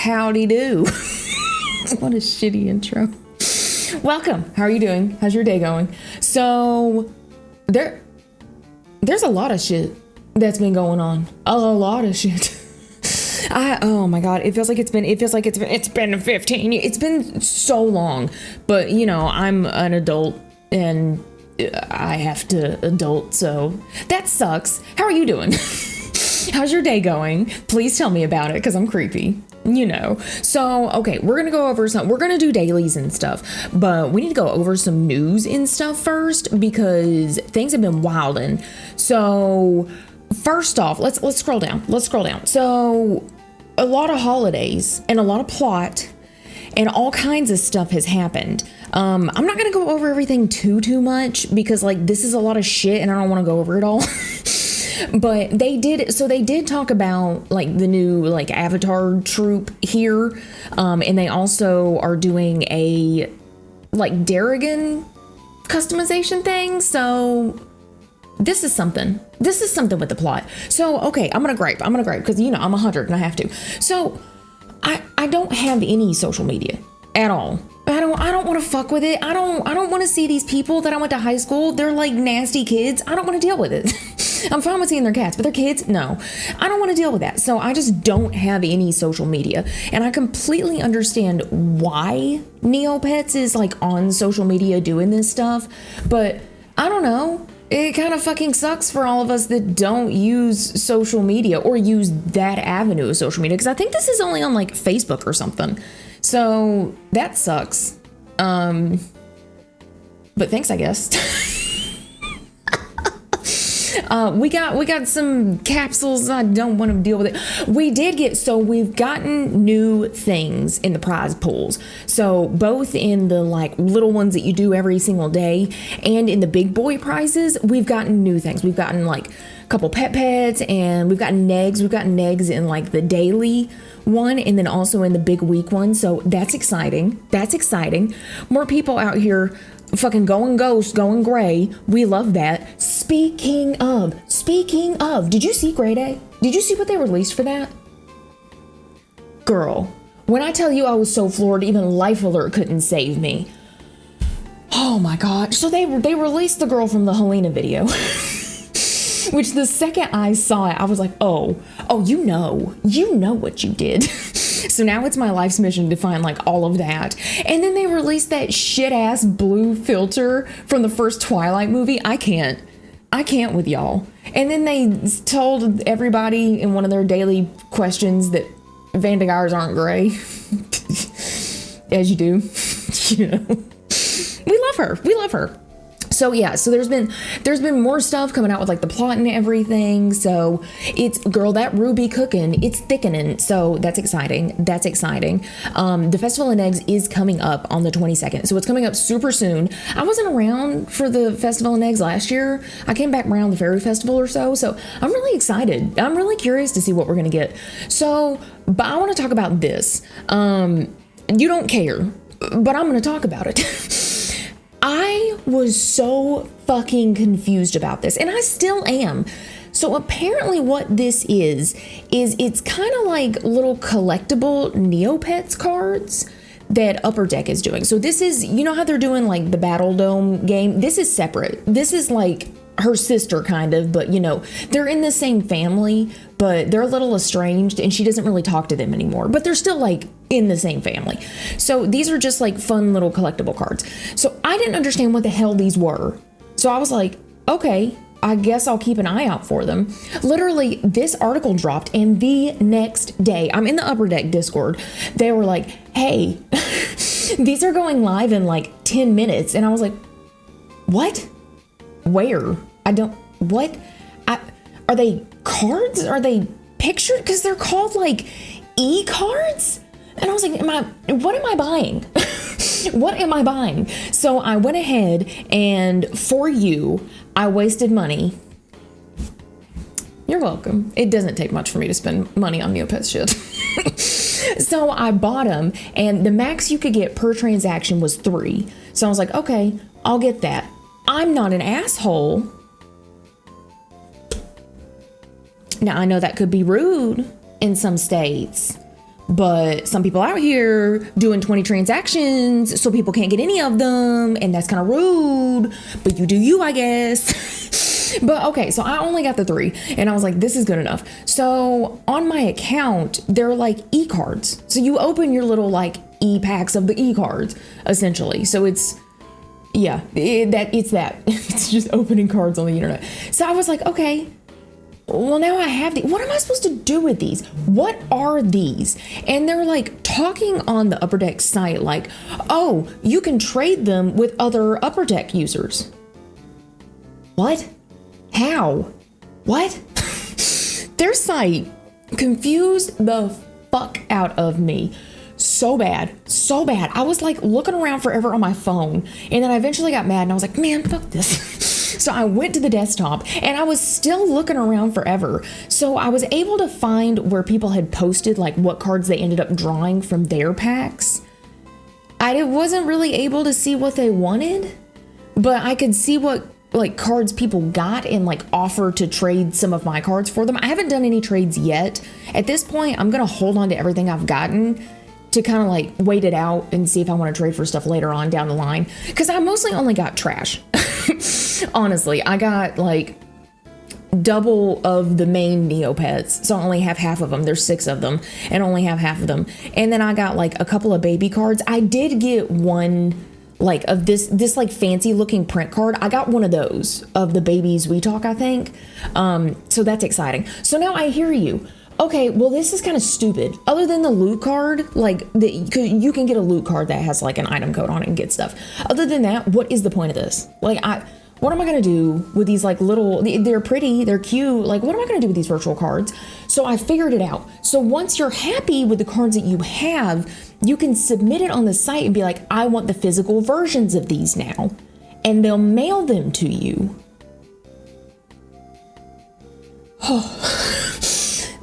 Howdy do. What a shitty intro. Welcome. How are you doing? How's your day going? So there's a lot of shit that's been going on. A lot of shit. Oh my God, it feels like it's been 15. It's been so long, but you know, I'm an adult and I have to adult, so that sucks. How are you doing? How's your day going? Please tell me about it, because I'm creepy, you know. So, okay, we're going to do dailies and stuff, but we need to go over some news and stuff first, because things have been wildin'. So, first off, let's scroll down. So, a lot of holidays and a lot of plot and all kinds of stuff has happened. I'm not going to go over everything too much, because like this is a lot of shit and I don't want to go over it all. But they did talk about like the new like Avatar troupe here, and they also are doing a like Darrigan customization thing. So this is something with the plot. So okay, I'm gonna gripe because you know I'm 100 and I have to. So I don't have any social media at all. I don't want to fuck with it. I don't want to see these people that I went to high school. They're like nasty kids. I don't want to deal with it. I'm fine with seeing their cats, but their kids, no. I don't want to deal with that. So I just don't have any social media. And I completely understand why Neopets is like on social media doing this stuff. But I don't know. It kind of fucking sucks for all of us that don't use social media or use that avenue of social media. Because I think this is only on like Facebook or something. So that sucks. But thanks, I guess. We got some capsules. I don't want to deal with it. We've gotten new things in the prize pools. So both in the like little ones that you do every single day and in the big boy prizes, we've gotten new things. We've gotten like a couple pets and we've gotten negs. We've gotten negs in like the daily one and then also in the big week one. So that's exciting. More people out here fucking going ghost, going gray. We love that. Speaking of, did you see Gray Day? Did you see what they released for that? Girl, when I tell you I was so floored, even Life Alert couldn't save me. Oh my God. So they released the girl from the Helena video. Which the second I saw it, I was like, oh, you know what you did. So now it's my life's mission to find like all of that. And then they released that shit ass blue filter from the first Twilight movie. I can't with y'all. And then they told everybody in one of their daily questions that Vandagars aren't gray. As you do. You know. We love her. So yeah, so there's been more stuff coming out with like the plot and everything. So it's, girl, that ruby cooking, it's thickening. So that's exciting. The Festival of Eggs is coming up on the 22nd. So it's coming up super soon. I wasn't around for the Festival of Eggs last year. I came back around the Fairy Festival or so. So I'm really excited. I'm really curious to see what we're going to get. So, but I want to talk about this. You don't care, but I'm going to talk about it. I was so fucking confused about this, and I still am. So apparently what this is it's kind of like little collectible Neopets cards that Upper Deck is doing. So this is, you know how they're doing like the Battle Dome game? This is separate. This is like her sister kind of, but you know, they're in the same family, but they're a little estranged and she doesn't really talk to them anymore, but they're still like in the same family. So these are just like fun little collectible cards. So I didn't understand what the hell these were. So I was like, okay, I guess I'll keep an eye out for them. Literally, this article dropped and the next day, I'm in the Upper Deck Discord. They were like, hey, these are going live in like 10 minutes. And I was like, what? Where? What? Are they cards? Are they pictures? Because they're called like e-cards? And I was like, what am I buying? What am I buying? So I went ahead and for you, I wasted money. You're welcome. It doesn't take much for me to spend money on Neopets shit. So I bought them and the max you could get per transaction was 3. So I was like, okay, I'll get that. I'm not an asshole. Now I know that could be rude in some states, but some people out here doing 20 transactions so people can't get any of them, and that's kind of rude, but you do you, I guess. But okay, so I only got the 3 and I was like, this is good enough. So on my account, they're like e-cards. So you open your little like e-packs of the e-cards essentially. So it's, yeah, it's just opening cards on the internet. So I was like, okay, well, now I have what am I supposed to do with these? What are these? And they're like talking on the Upper Deck site like, oh, you can trade them with other Upper Deck users. What? How? What? Their site confused the fuck out of me. So bad. I was like looking around forever on my phone, and then I eventually got mad and I was like, man, fuck this. So I went to the desktop and I was still looking around forever. So I was able to find where people had posted like what cards they ended up drawing from their packs. I wasn't really able to see what they wanted, but I could see what like cards people got and like offer to trade some of my cards for them. I haven't done any trades yet. At this point, I'm gonna hold on to everything I've gotten to kind of like wait it out and see if I want to trade for stuff later on down the line, because I mostly only got trash. Honestly, I got like double of the main Neopets, so I only have half of them. There's 6 of them and only have half of them. And then I got like a couple of baby cards. I did get one like of this like fancy looking print card. I got one of those of the babies we talk, I think. So that's exciting. So now I hear you. Okay, well, this is kind of stupid. Other than the loot card, like you can get a loot card that has like an item code on it and get stuff. Other than that, what is the point of this? Like, what am I gonna do with these like little, they're pretty, they're cute. Like, what am I gonna do with these virtual cards? So I figured it out. So once you're happy with the cards that you have, you can submit it on the site and be like, I want the physical versions of these now. And they'll mail them to you.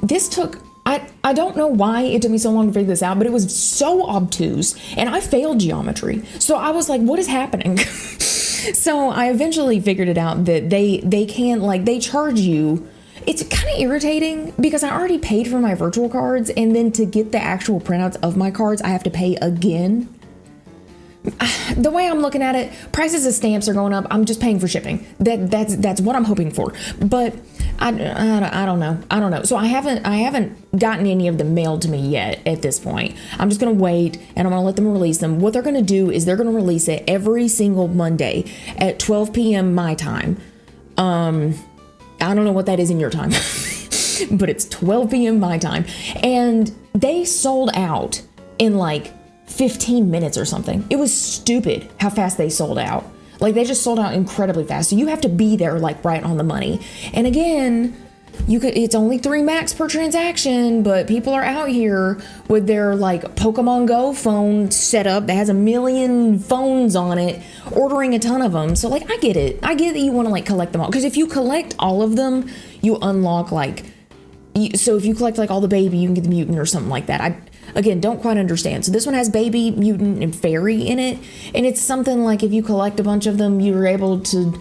This took, I don't know why it took me so long to figure this out, but it was so obtuse and I failed geometry. So I was like, what is happening? So I eventually figured it out that they can't, like, they charge you. It's kind of irritating because I already paid for my virtual cards, and then to get the actual printouts of my cards, I have to pay again. The way I'm looking at it, prices of stamps are going up. I'm just paying for shipping. That's what I'm hoping for. But I don't know. So I haven't gotten any of them mailed to me yet at this point. I'm just gonna wait and I'm gonna let them release them. What they're gonna do is they're gonna release it every single Monday at 12 p.m. my time. I don't know what that is in your time, but it's 12 p.m. my time. And they sold out in like 15 minutes or something. It was stupid how fast they sold out. Like, they just sold out incredibly fast. So you have to be there like right on the money. And again, it's only 3 max per transaction, but people are out here with their like Pokemon Go phone set up that has 1 million phones on it, ordering a ton of them. So like, I get it. I get that you want to like collect them all. Because if you collect all of them, you unlock like, so if you collect like all the baby, you can get the mutant or something like that. Again, don't quite understand. So this one has baby, mutant, and fairy in it. And it's something like if you collect a bunch of them, you're able to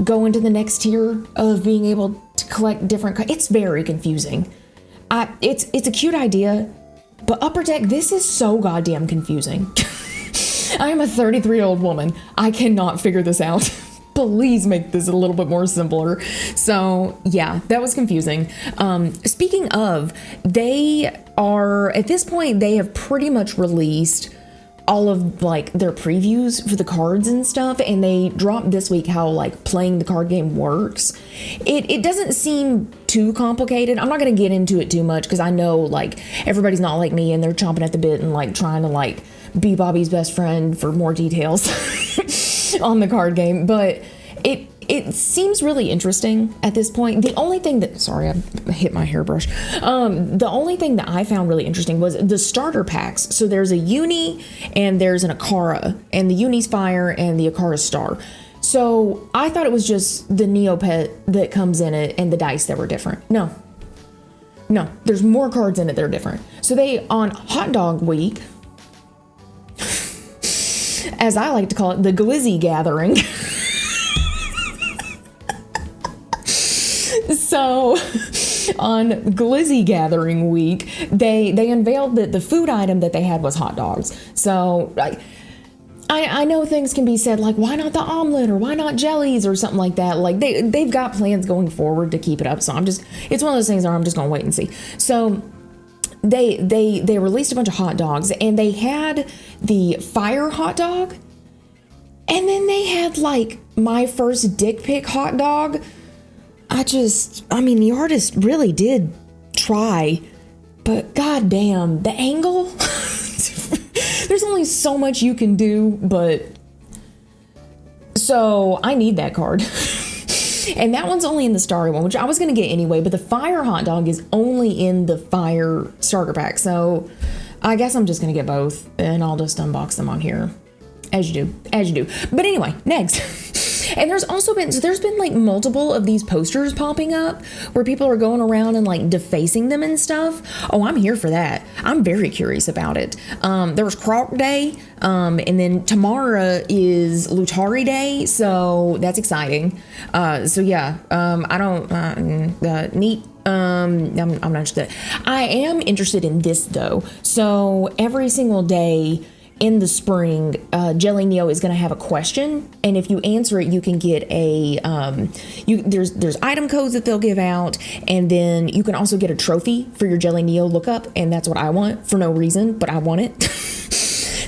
go into the next tier of being able to collect different. It's very confusing. It's a cute idea, but Upper Deck, this is so goddamn confusing. I am a 33-year-old woman. I cannot figure this out. Please make this a little bit more simpler. So yeah, that was confusing. Speaking of, at this point, they have pretty much released all of like their previews for the cards and stuff, and they dropped this week how like playing the card game works. It doesn't seem too complicated. I'm not gonna get into it too much because I know like everybody's not like me and they're chomping at the bit and like trying to like be Bobby's best friend for more details on the card game, but it seems really interesting at this point. The only thing that, sorry, I hit my hairbrush. The only thing that I found really interesting was the starter packs. So there's a Uni and there's an Akara, and the Uni's fire and the Akara's star. So I thought it was just the Neopet that comes in it and the dice that were different. No, there's more cards in it that are different. So they, on Hot Dog Week, as I like to call it, the Glizzy Gathering. on Glizzy Gathering Week, they unveiled that the food item that they had was hot dogs. So I know things can be said like, why not the omelet or why not jellies or something like that. Like they've got plans going forward to keep it up. So it's one of those things where I'm just gonna wait and see. So they released a bunch of hot dogs, and they had the fire hot dog, and then they had like my first dick pic hot dog. I mean, the artist really did try, but goddamn, the angle. There's only so much you can do, but so I need that card. And that one's only in the starry one, which I was going to get anyway, but the fire hot dog is only in the fire starter pack. So I guess I'm just going to get both, and I'll just unbox them on here. As you do. But anyway, next. And there's been like multiple of these posters popping up where people are going around and like defacing them and stuff. Oh, I'm here for that. I'm very curious about it. There was Croc Day, and then tomorrow is Lutari Day, so that's exciting. So yeah, I don't neat. I'm not interested. I am interested in this though. So every single day in the spring, Jelly Neo is going to have a question, and if you answer it, you can get a there's item codes that they'll give out, and then you can also get a trophy for your Jelly Neo lookup, and that's what I want for no reason, but I want it.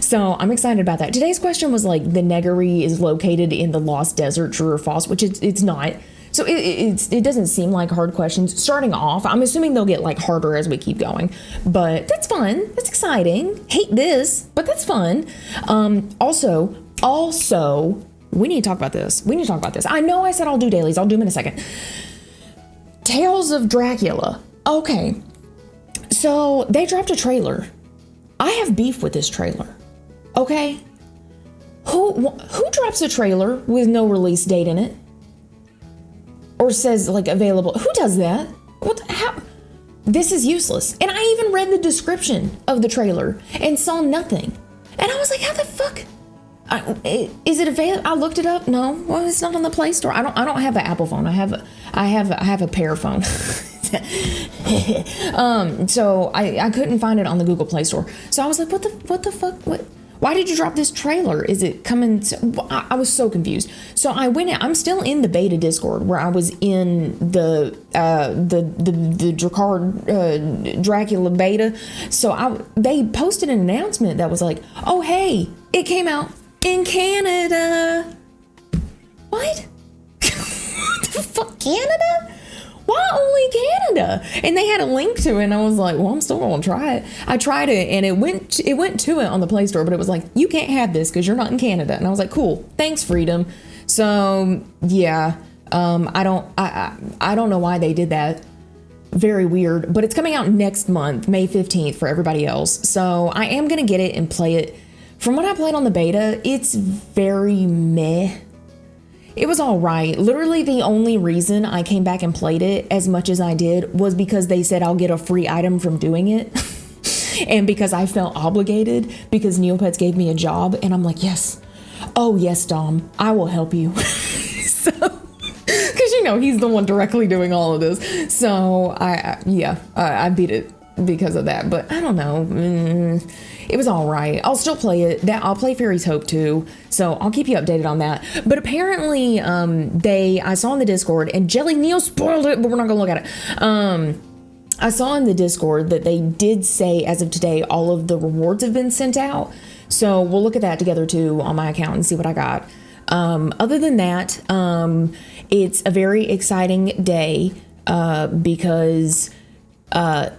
So I'm excited about that. Today's question was like, the Negeri is located in the Lost Desert, true or false? Which it's not. So it doesn't seem like hard questions starting off. I'm assuming they'll get like harder as we keep going, but that's fun. That's exciting. Hate this, but that's fun. Also, we need to talk about this. I know I said I'll do dailies. I'll do them in a second. Tales of Dracula. Okay, so they dropped a trailer. I have beef with this trailer. Okay, who drops a trailer with no release date in it? Or says like available. Who does that? How? This is useless. And I even read the description of the trailer and saw nothing. And I was like, how the fuck? Is it available? I looked it up. No, well, it's not on the Play Store. I don't have an Apple phone. I have a Pear phone. So I couldn't find it on the Google Play Store. So I was like, what the fuck? Why did you drop this trailer? Is it coming? I was so confused. So I went in. I'm still in the beta Discord where I was in the Dracula beta. So they posted an announcement that was like, oh, hey, it came out in Canada. What? What the fuck, Canada? Why only Canada? And they had a link to it, and I was like, well, I'm still gonna try it. I tried it, and it went to it on the Play Store, but it was like, you can't have this because you're not in Canada. And I was like, cool, thanks, freedom. So yeah, I don't know why they did that. Very weird, but it's coming out next month, May 15th, for everybody else. So I am gonna get it and play it. From what I played on the beta, it's very meh. It was all right. Literally the only reason I came back and played it as much as I did was because they said I'll get a free item from doing it. And because I felt obligated because Neopets gave me a job, and I'm like, yes. Oh yes, Dom, I will help you. So, because he's the one directly doing all of this. So I beat it because of that, but I don't know. It was all right. I'll still play it. I'll play Fairy's Hope too, so I'll keep you updated on that. But apparently, I saw in the Discord, and Jelly Neo spoiled it, but we're not gonna look at it. I saw in the Discord that they did say, as of today, all of the rewards have been sent out. So we'll look at that together too on my account and see what I got. Other than that, it's a very exciting day because, oh,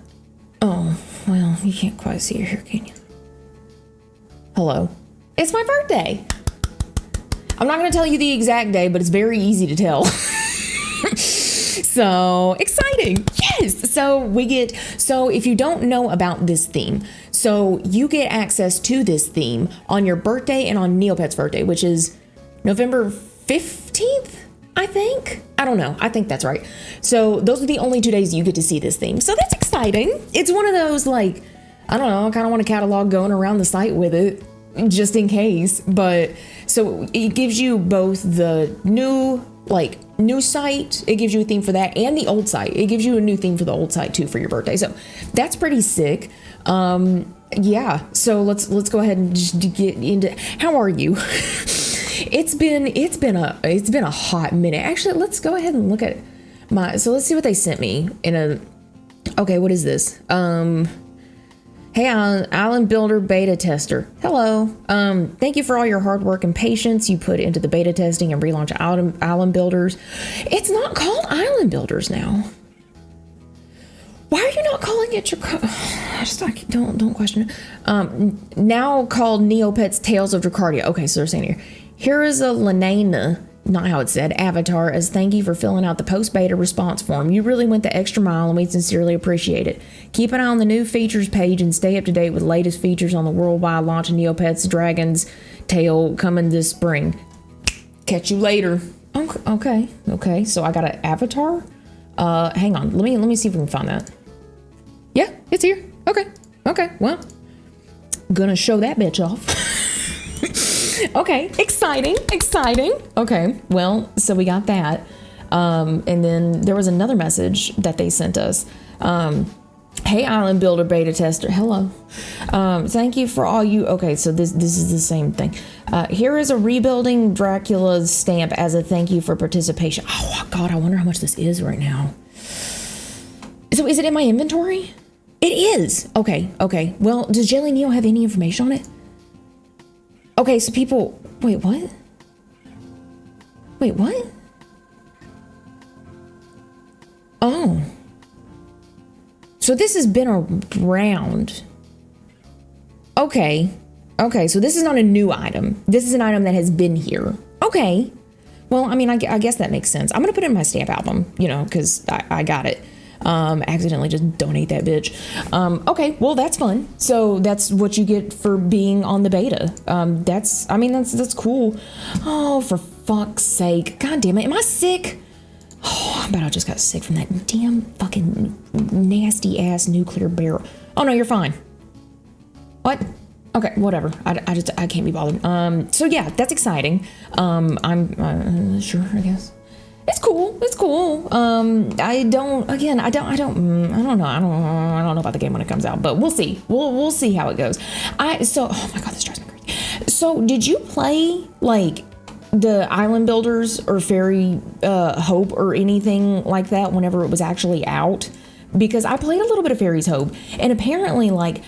well, you can't quite see it here, can you? Hello. It's my birthday. I'm not going to tell you the exact day, but it's very easy to tell. So exciting. Yes. So if you don't know about this theme, so you get access to this theme on your birthday and on Neopets' birthday, which is November 15th, I think. I don't know. I think that's right. So those are the only 2 days you get to see this theme. So that's exciting. It's one of those, like, I don't know, I kind of want a catalog going around the site with it, just in case. But so it gives you both the new, like, new site, it gives you a theme for that, and the old site, it gives you a new theme for the old site too for your birthday. So that's pretty sick. Yeah, so let's go ahead and just get into, how are you? It's been a hot minute. Actually, let's go ahead and look at so let's see what they sent me okay, what is this? Hey, Island Builder beta tester. Hello. Thank you for all your hard work and patience you put into the beta testing and relaunch Island Builders. It's not called Island Builders now. Why are you not calling it your? Don't question it. Now called Neopets Tales of Dacardia. Okay, so they're saying here is a Lenana, not how it said, avatar as thank you for filling out the post-beta response form. You really went the extra mile and we sincerely appreciate it. Keep an eye on the new features page and stay up to date with the latest features on the worldwide launch of Neopets Dragon's Tale coming this spring. Catch you later. Okay. So I got an avatar. Hang on. Let me see if we can find that. Yeah, it's here. Okay. Well, gonna show that bitch off. Okay, exciting. Okay, well, so we got that. And then there was another message that they sent us. Hey, Island Builder beta tester. Hello. Thank you for all you. Okay, so this is the same thing. Here is a rebuilding Dracula's stamp as a thank you for participation. Oh God, I wonder how much this is right now. So is it in my inventory? It is. Okay. Well, does Jelly Neo have any information on it? Okay, so people, wait, what? Oh. So this has been around. Okay, so this is not a new item. This is an item that has been here. Okay. Well, I mean, I guess that makes sense. I'm going to put it in my stamp album, because I got it. Accidentally just donate that bitch. Okay, well, that's fun. So that's what you get for being on the beta. That's cool. Oh, for fuck's sake. God damn it. Am I sick? Oh, I bet I just got sick from that damn fucking nasty ass nuclear barrel. Oh no, you're fine. What? Okay, whatever. I can't be bothered. So yeah, that's exciting. I'm sure, I guess. It's cool. I don't know about the game when it comes out, but we'll see. We'll see how it goes. Oh my God, this drives me crazy. So did you play like the Island Builders or Fairy Hope or anything like that whenever it was actually out? Because I played a little bit of Fairy's Hope, and apparently, like,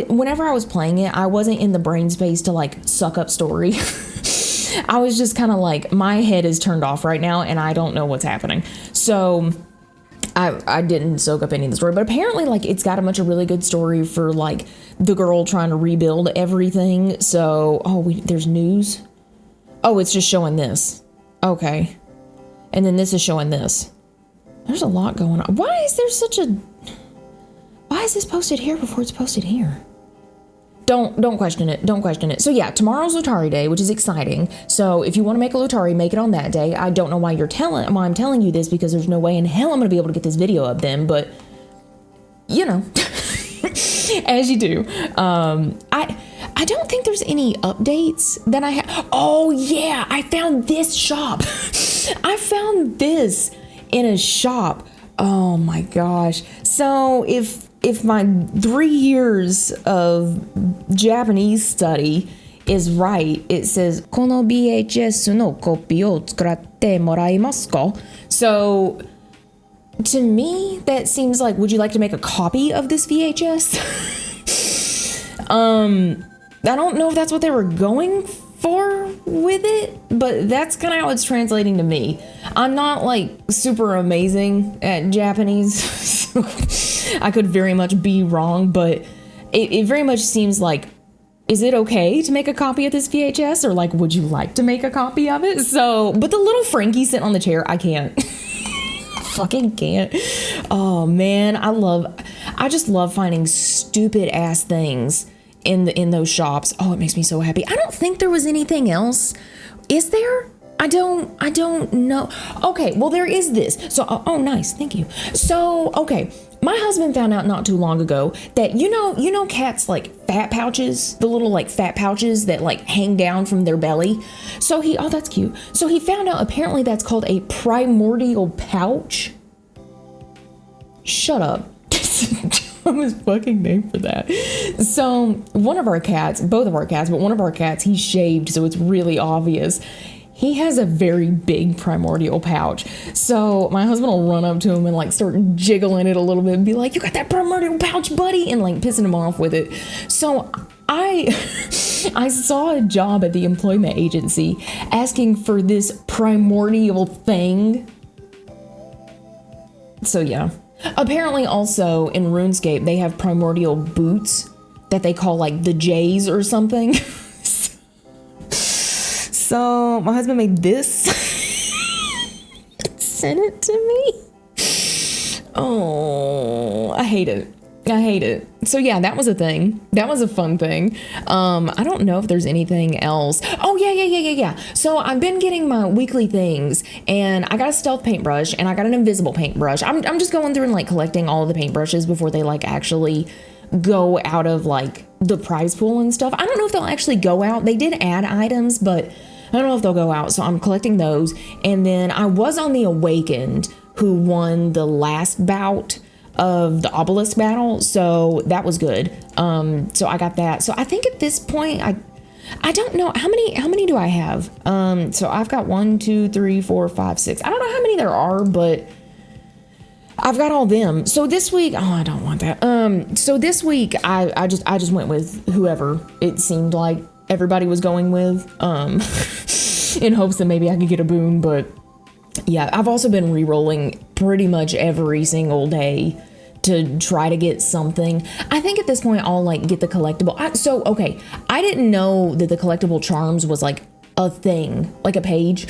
whenever I was playing it, I wasn't in the brain space to like suck up story. I was just kind of like, my head is turned off right now, and I don't know what's happening. So I didn't soak up any of the story, but apparently, like, it's got a bunch of really good story for like the girl trying to rebuild everything. So, there's news. Oh, it's just showing this. Okay, and then this is showing this. There's a lot going on. Why is this posted here before it's posted here? Don't question it. So yeah, tomorrow's Lotari Day, which is exciting. So if you want to make a Lotari, make it on that day. I don't know why I'm telling you this, because there's no way in hell I'm going to be able to get this video up then, but as you do. I don't think there's any updates that I have. Oh yeah, I found this shop. I found this in a shop. Oh my gosh. So if my 3 years of Japanese study is right, it says この VHS のコピーを作ってもらえますか? So to me that seems like, would you like to make a copy of this VHS? I don't know if that's what they were going for with it, but that's kind of how it's translating to me. I'm not like super amazing at Japanese, so I could very much be wrong, but it very much seems like, is it okay to make a copy of this VHS, or like, would you like to make a copy of it? So, but the little Frankie sitting on the chair, I can't. Fucking can't. Oh man, I just love finding stupid ass things in those shops. Oh, it makes me so happy. I don't think there was anything else. Is there? I don't know. Okay, well, there is this. So, oh, nice. Thank you. So, okay. My husband found out not too long ago that, you know, cats like fat pouches, the little like fat pouches that like hang down from their belly. So oh, that's cute. So he found out apparently that's called a primordial pouch. Shut up. Dumbest fucking name for that. So one of our cats, both of our cats, but one of our cats, he's shaved, so it's really obvious. He has a very big primordial pouch. So my husband will run up to him and like start jiggling it a little bit and be like, "You got that primordial pouch, buddy?" And like pissing him off with it. So I saw a job at the employment agency asking for this primordial thing. So yeah. Apparently also in RuneScape, they have primordial boots that they call like the J's or something. So my husband made this, sent it to me. Oh, I hate it. I hate it. So yeah, that was a thing. That was a fun thing. I don't know if there's anything else. Oh yeah. So I've been getting my weekly things, and I got a stealth paintbrush and I got an invisible paintbrush. I'm just going through and like collecting all of the paintbrushes before they like actually go out of like the prize pool and stuff. I don't know if they'll actually go out. They did add items, but I don't know if they'll go out, so I'm collecting those. And then I was on the Awakened, who won the last bout of the obelisk battle, so that was good. So I got that. So I think at this point, I don't know how many do I have. So I've got 1, 2, 3, 4, 5, 6. I don't know how many there are, but I've got all them. So this week, oh, I don't want that. So this week, I just went with whoever it seemed like everybody was going with, in hopes that maybe I could get a boon. But yeah, I've also been re-rolling pretty much every single day to try to get something. I think at this point I'll like get the collectible. Okay, I didn't know that the collectible charms was like a thing, like a page.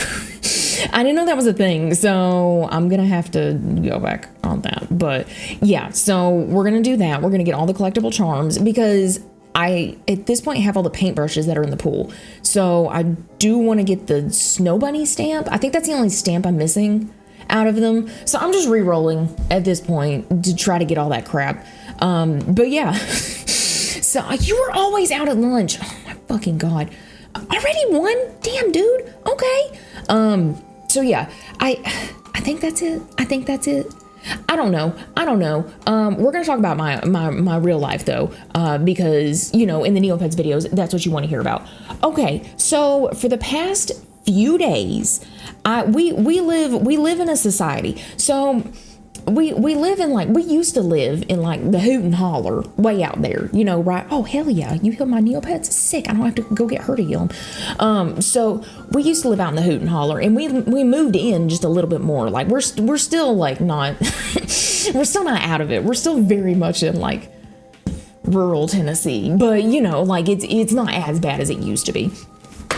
I didn't know that was a thing, so I'm gonna have to go back on that. But yeah, so we're gonna do that. We're gonna get all the collectible charms because I, at this point, have all the paintbrushes that are in the pool. So I do want to get the Snow Bunny stamp. I think that's the only stamp I'm missing out of them. So I'm just re-rolling at this point to try to get all that crap. But yeah. So you were always out at lunch. Oh my fucking God. Already won? Damn, dude. Okay. So yeah, I think that's it. I don't know. We're going to talk about my real life though, because, you know, in the Neopets videos, that's what you want to hear about. Okay. So for the past few days, we live in a society. So we live in like, we used to live in like the hoot and holler way out there, you know, right? Oh, hell yeah. You heal my Neopets? Sick. I don't have to go get her to heal them. So we used to live out in the hoot and holler, and we moved in just a little bit more. Like we're still like not, we're still not out of it. We're still very much in like rural Tennessee, but you know, like it's not as bad as it used to be.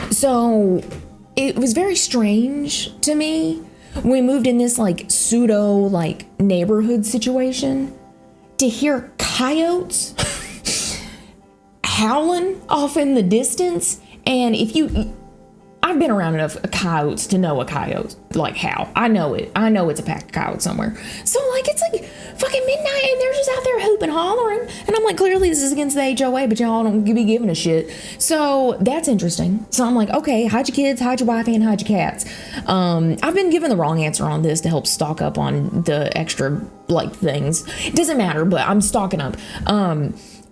So it was very strange to me when we moved in this like pseudo like neighborhood situation to hear coyotes howling off in the distance. And I've been around enough coyotes to know a coyote like how. I know it's a pack of coyotes somewhere. So like it's like fucking midnight and they're just out there hooping, hollering, and I'm like, clearly this is against the HOA, but y'all don't be giving a shit. So that's interesting. So I'm like, okay, hide your kids, hide your wife, and hide your cats. I've been given the wrong answer on this to help stock up on the extra like things. It doesn't matter, but I'm stocking up.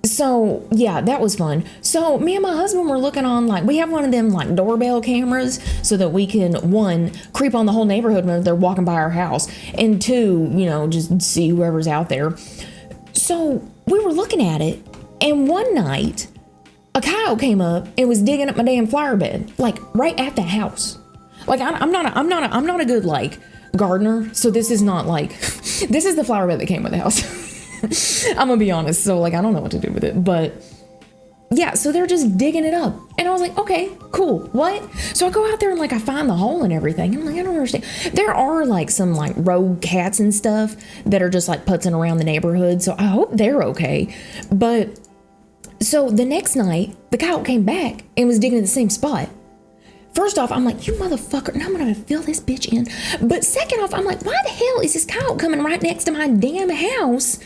So yeah, that was fun. So me and my husband were looking on, like, we have one of them like doorbell cameras so that we can, one, creep on the whole neighborhood when they're walking by our house, and two, you know, just see whoever's out there. So we were looking at it, and one night a coyote came up and was digging up my damn flower bed, like right at the house. Like I'm not a good like gardener, so this is not like this is the flower bed that came with the house. I'm gonna be honest, so like I don't know what to do with it, but yeah, so they're just digging it up, and I was like, okay, cool, what? So I go out there and like I find the hole and everything, and I'm like, I don't understand. There are like some like rogue cats and stuff that are just like putzing around the neighborhood, so I hope they're okay. But so the next night the coyote came back and was digging at the same spot, first off, I'm like, you motherfucker, and I'm gonna fill this bitch in. But second off, I'm like, why the hell is this coyote coming right next to my damn house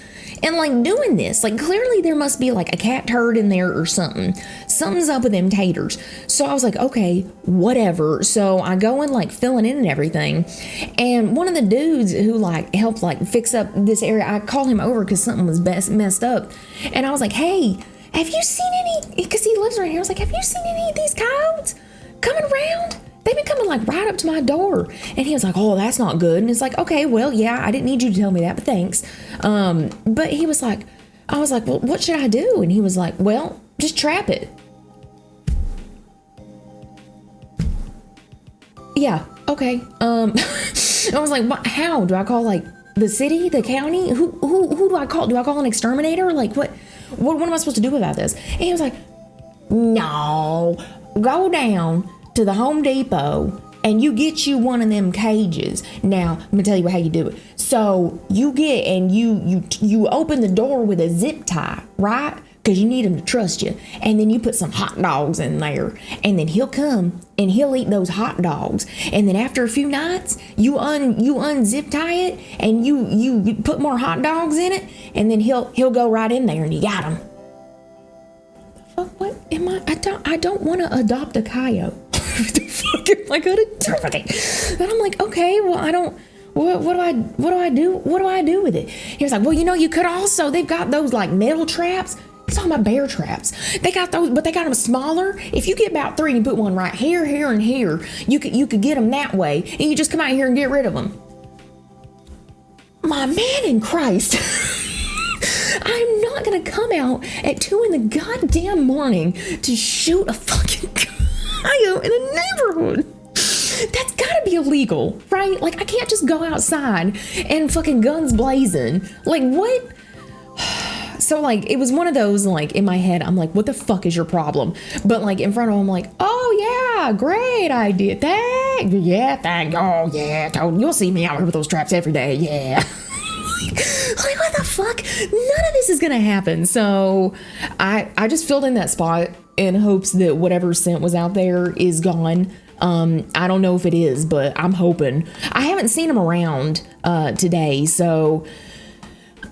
and like doing this? Like, clearly there must be like a cat turd in there or something. Something's up with them taters. So I was like, okay, whatever. So I go and like filling in and everything. And one of the dudes who like helped like fix up this area, I called him over because something was messed up. And I was like, hey, have you seen any, because he lives right here. I was like, have you seen any of these coyotes coming around? They've been coming like right up to my door. And he was like, oh, that's not good. And it's like, okay, well, yeah, I didn't need you to tell me that, but thanks. But he was like, I was like, well, what should I do? And he was like, well, just trap it. Yeah, okay. I was like, what, how? Do I call like the city, the county? Who do I call? Do I call an exterminator? Like what am I supposed to do about this? And he was like, no, go down to the Home Depot and you get you one of them cages. Now, let me tell you how you do it. So you get and you open the door with a zip tie, right? Because you need him to trust you. And then you put some hot dogs in there. And then he'll come and he'll eat those hot dogs. And then after a few nights, you unzip tie it and you put more hot dogs in it. And then he'll go right in there and you got him. What am I? I don't want to adopt a coyote. What the fuck am I gonna do with it? And I'm like, okay, well, I don't. What do I do? What do I do with it? He was like, well, you could also. They've got those like metal traps. He's talking about bear traps. They got those, but they got them smaller. If you get about 3 and put one right here, here, and here, you could get them that way, and you just come out here and get rid of them. My man in Christ. I'm not gonna come out at 2 in the goddamn morning to shoot a fucking coyote in a neighborhood. That's gotta be illegal, right? Like, I can't just go outside and fucking guns blazing. Like, what? So, like, it was one of those, like, in my head, I'm like, what the fuck is your problem? But, like, in front of him, I'm like, oh, yeah, great idea. Thank oh, yeah, you'll see me out here with those traps every day, yeah. Like, what the fuck? None of this is gonna happen. So I just filled in that spot in hopes that whatever scent was out there is gone. I don't know if it is, but I'm hoping. I haven't seen them around today, so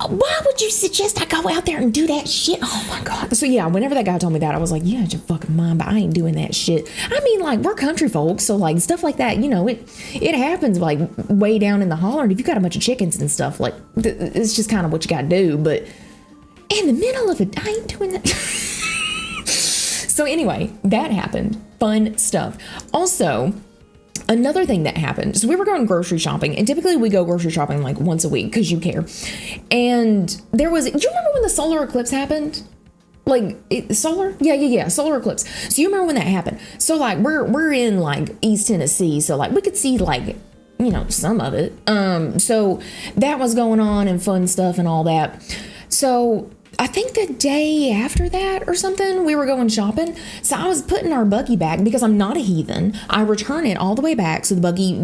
why would you suggest I go out there and do that shit? Oh my God. So yeah, whenever that guy told me that, I was like, yeah, your fucking mind, but I ain't doing that shit. I mean, like, we're country folks, so like stuff like that, it happens like way down in the holler. And if you got a bunch of chickens and stuff, like it's just kind of what you got to do. But in the middle of it, I ain't doing that. So anyway, that happened. Fun stuff. Also, another thing that happened is we were going grocery shopping, and typically we go grocery shopping like once a week because you care. And there was, do you remember when the solar eclipse happened? Like solar? Yeah, solar eclipse. So you remember when that happened? So like we're in like East Tennessee, so like we could see like, some of it. So that was going on and fun stuff and all that. So I think the day after that or something, we were going shopping. So I was putting our buggy back because I'm not a heathen. I return it all the way back so the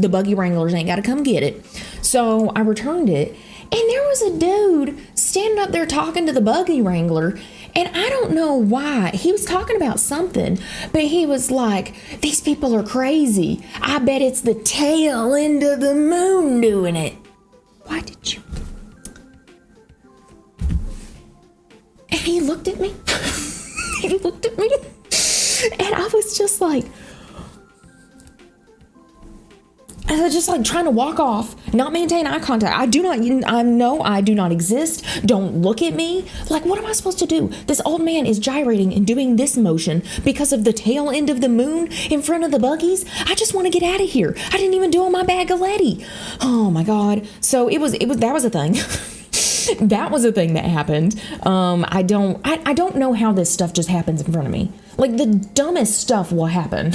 buggy wranglers ain't got to come get it. So I returned it, and there was a dude standing up there talking to the buggy wrangler. And I don't know why. He was talking about something, but he was like, these people are crazy. I bet it's the tail end of the moon doing it. Why did you? And he looked at me. He looked at me. And I was just like, I was just like trying to walk off, not maintain eye contact. I do not exist. Don't look at me. Like, what am I supposed to do? This old man is gyrating and doing this motion because of the tail end of the moon in front of the buggies. I just want to get out of here. I didn't even do on my bag of Letty. Oh my God. So that was a thing. That was a thing that happened. I don't know how this stuff just happens in front of me. Like, the dumbest stuff will happen.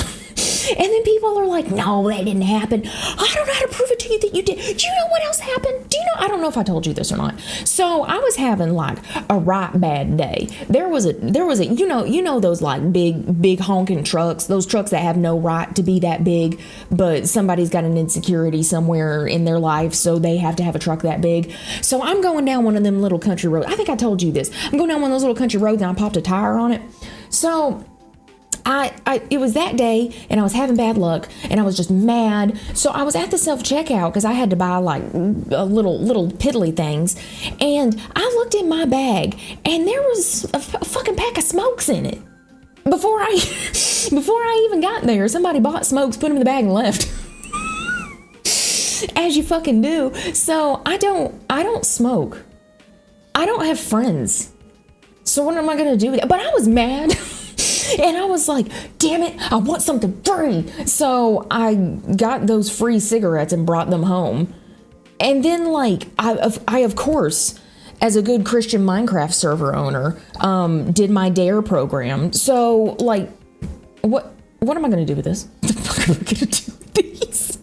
And then people are like, no, that didn't happen. I don't know how to prove it to you that you did. Do you know what else happened? I don't know if I told you this or not. So I was having like a right bad day. There was a those like big honking trucks, those trucks that have no right to be that big, but somebody's got an insecurity somewhere in their life, so they have to have a truck that big. So I'm going down one of them little country roads. I think I told you this. I'm going down one of those little country roads and I popped a tire on it. So it was that day, and I was having bad luck, and I was just mad. So I was at the self-checkout because I had to buy like a little piddly things, and I looked in my bag, and there was a fucking pack of smokes in it. Before I even got there, somebody bought smokes, put them in the bag, and left. As you fucking do. So I don't smoke. I don't have friends. So what am I gonna do with it? But I was mad. And I was like, damn it, I want something free. So I got those free cigarettes and brought them home. And then like, I of course, as a good Christian Minecraft server owner, did my DARE program. So like, what am I gonna do with this? What the fuck am I gonna do with these?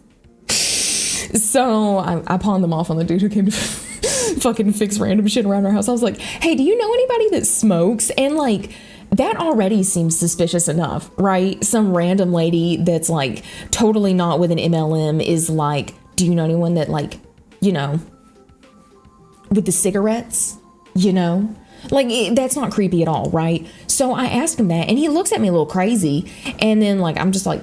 So I pawned them off on the dude who came to fucking fix random shit around our house. I was like, hey, do you know anybody that smokes? And like, that already seems suspicious enough, right? Some random lady that's like totally not with an MLM is like, do you know anyone that like, you know, with the cigarettes, you know? Like, that's not creepy at all, right? So I asked him that, and he looks at me a little crazy, and then like, I'm just like,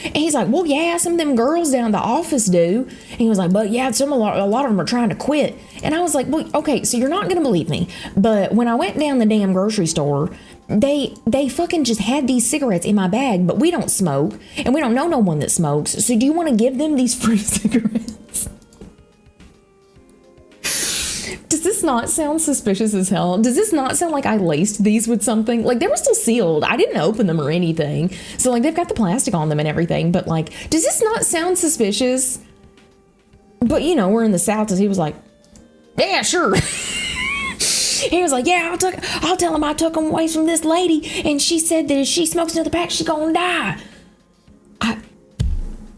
and he's like, well, yeah, some of them girls down at the office do. And he was like, but yeah, a lot of them are trying to quit. And I was like, well, okay, so you're not going to believe me. But when I went down the damn grocery store, they fucking just had these cigarettes in my bag, but we don't smoke, and we don't know no one that smokes. So do you want to give them these free cigarettes? Does this not sound suspicious as hell? Does this not sound like I laced these with something? Like, they were still sealed. I didn't open them or anything. So, like, they've got the plastic on them and everything. But, like, does this not sound suspicious? But, you know, we're in the South, and he was like, yeah, sure. He was like, yeah, I'll tell him I took them away from this lady, and she said that if she smokes another pack, she's gonna die.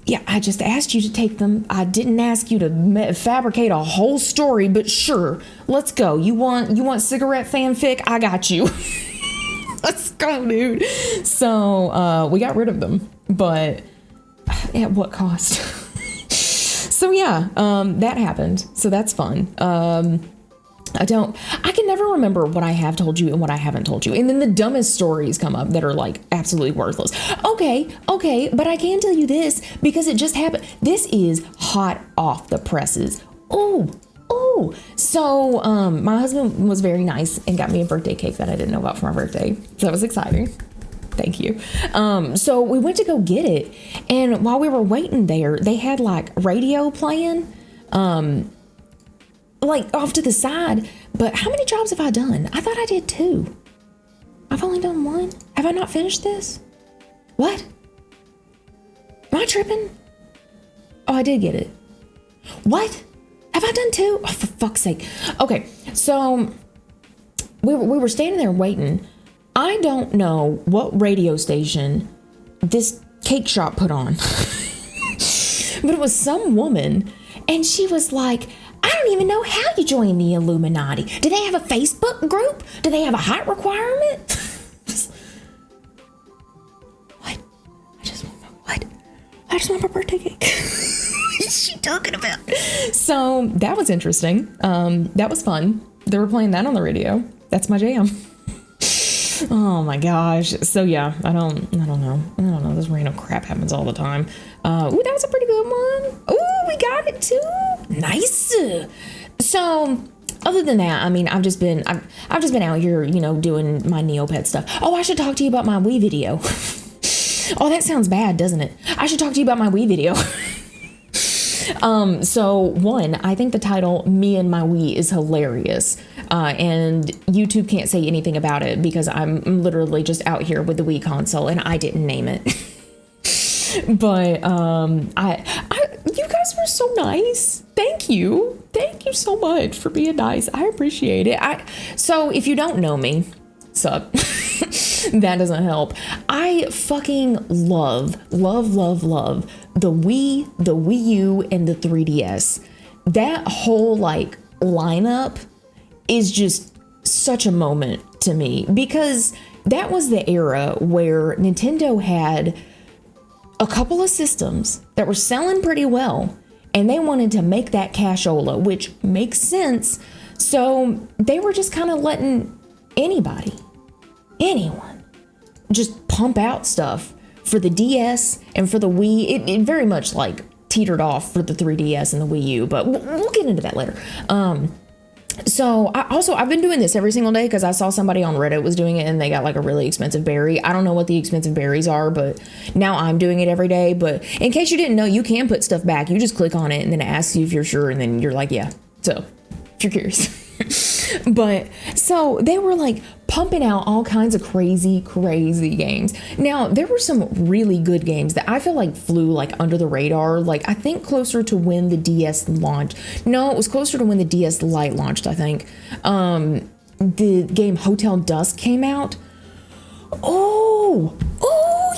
Yeah, I just asked you to take them. I didn't ask you to fabricate a whole story, but sure, let's go. You want cigarette fanfic? I got you. Let's go, dude. So we got rid of them, but at what cost? So yeah, that happened. So that's fun. I can never remember what I have told you and what I haven't told you. And then the dumbest stories come up that are like absolutely worthless. Okay, but I can tell you this because it just happened. This is hot off the presses. Oh. So, my husband was very nice and got me a birthday cake that I didn't know about for my birthday. So that was exciting. Thank you. So we went to go get it. And while we were waiting there, they had like radio playing, like off to the side. But how many jobs have I done? I thought I did 2. I've only done 1. Have I not finished this? What? Am I tripping? Oh, I did get it. What? Have I done 2? Oh, for fuck's sake. Okay, so we were standing there waiting. I don't know what radio station this cake shop put on. But it was some woman, and she was like, I don't even know how you join the Illuminati. Do they have a Facebook group? Do they have a height requirement? What? I just want my birthday cake. What is she talking about? So that was interesting. That was fun. They were playing that on the radio. That's my jam. Oh my gosh. So yeah, I don't know. This random crap happens all the time. Ooh, that was a pretty good one. Ooh, we got it too. Nice. So other than that, I mean, I've just been out here, you know, doing my Neopet stuff. Oh, I should talk to you about my Wii video. Oh, that sounds bad, doesn't it? I should talk to you about my Wii video. So one, I think the title "Me and My Wii" is hilarious, and YouTube can't say anything about it because I'm literally just out here with the Wii console and I didn't name it. But you guys were so nice. Thank you so much for being nice. I appreciate it. So if you don't know me, sup. That doesn't help. I fucking love the Wii, the Wii U, and the 3DS. That whole like lineup is just such a moment to me because that was the era where Nintendo had a couple of systems that were selling pretty well, and they wanted to make that cashola, which makes sense. So they were just kind of letting anyone just pump out stuff for the DS and for the Wii. It very much like teetered off for the 3DS and the Wii U, but we'll get into that later. So I've been doing this every single day because I saw somebody on Reddit was doing it and they got like a really expensive berry. I don't know what the expensive berries are, but now I'm doing it every day. But in case you didn't know, you can put stuff back. You just click on it and then it asks you if you're sure, and then you're like, yeah. So if you're curious. But so they were like pumping out all kinds of crazy games. Now, there were some really good games that I feel like flew like under the radar. Like I think closer to when the DS launched. No, it was closer to when the DS Lite launched, I think. The game Hotel Dusk came out. Oh,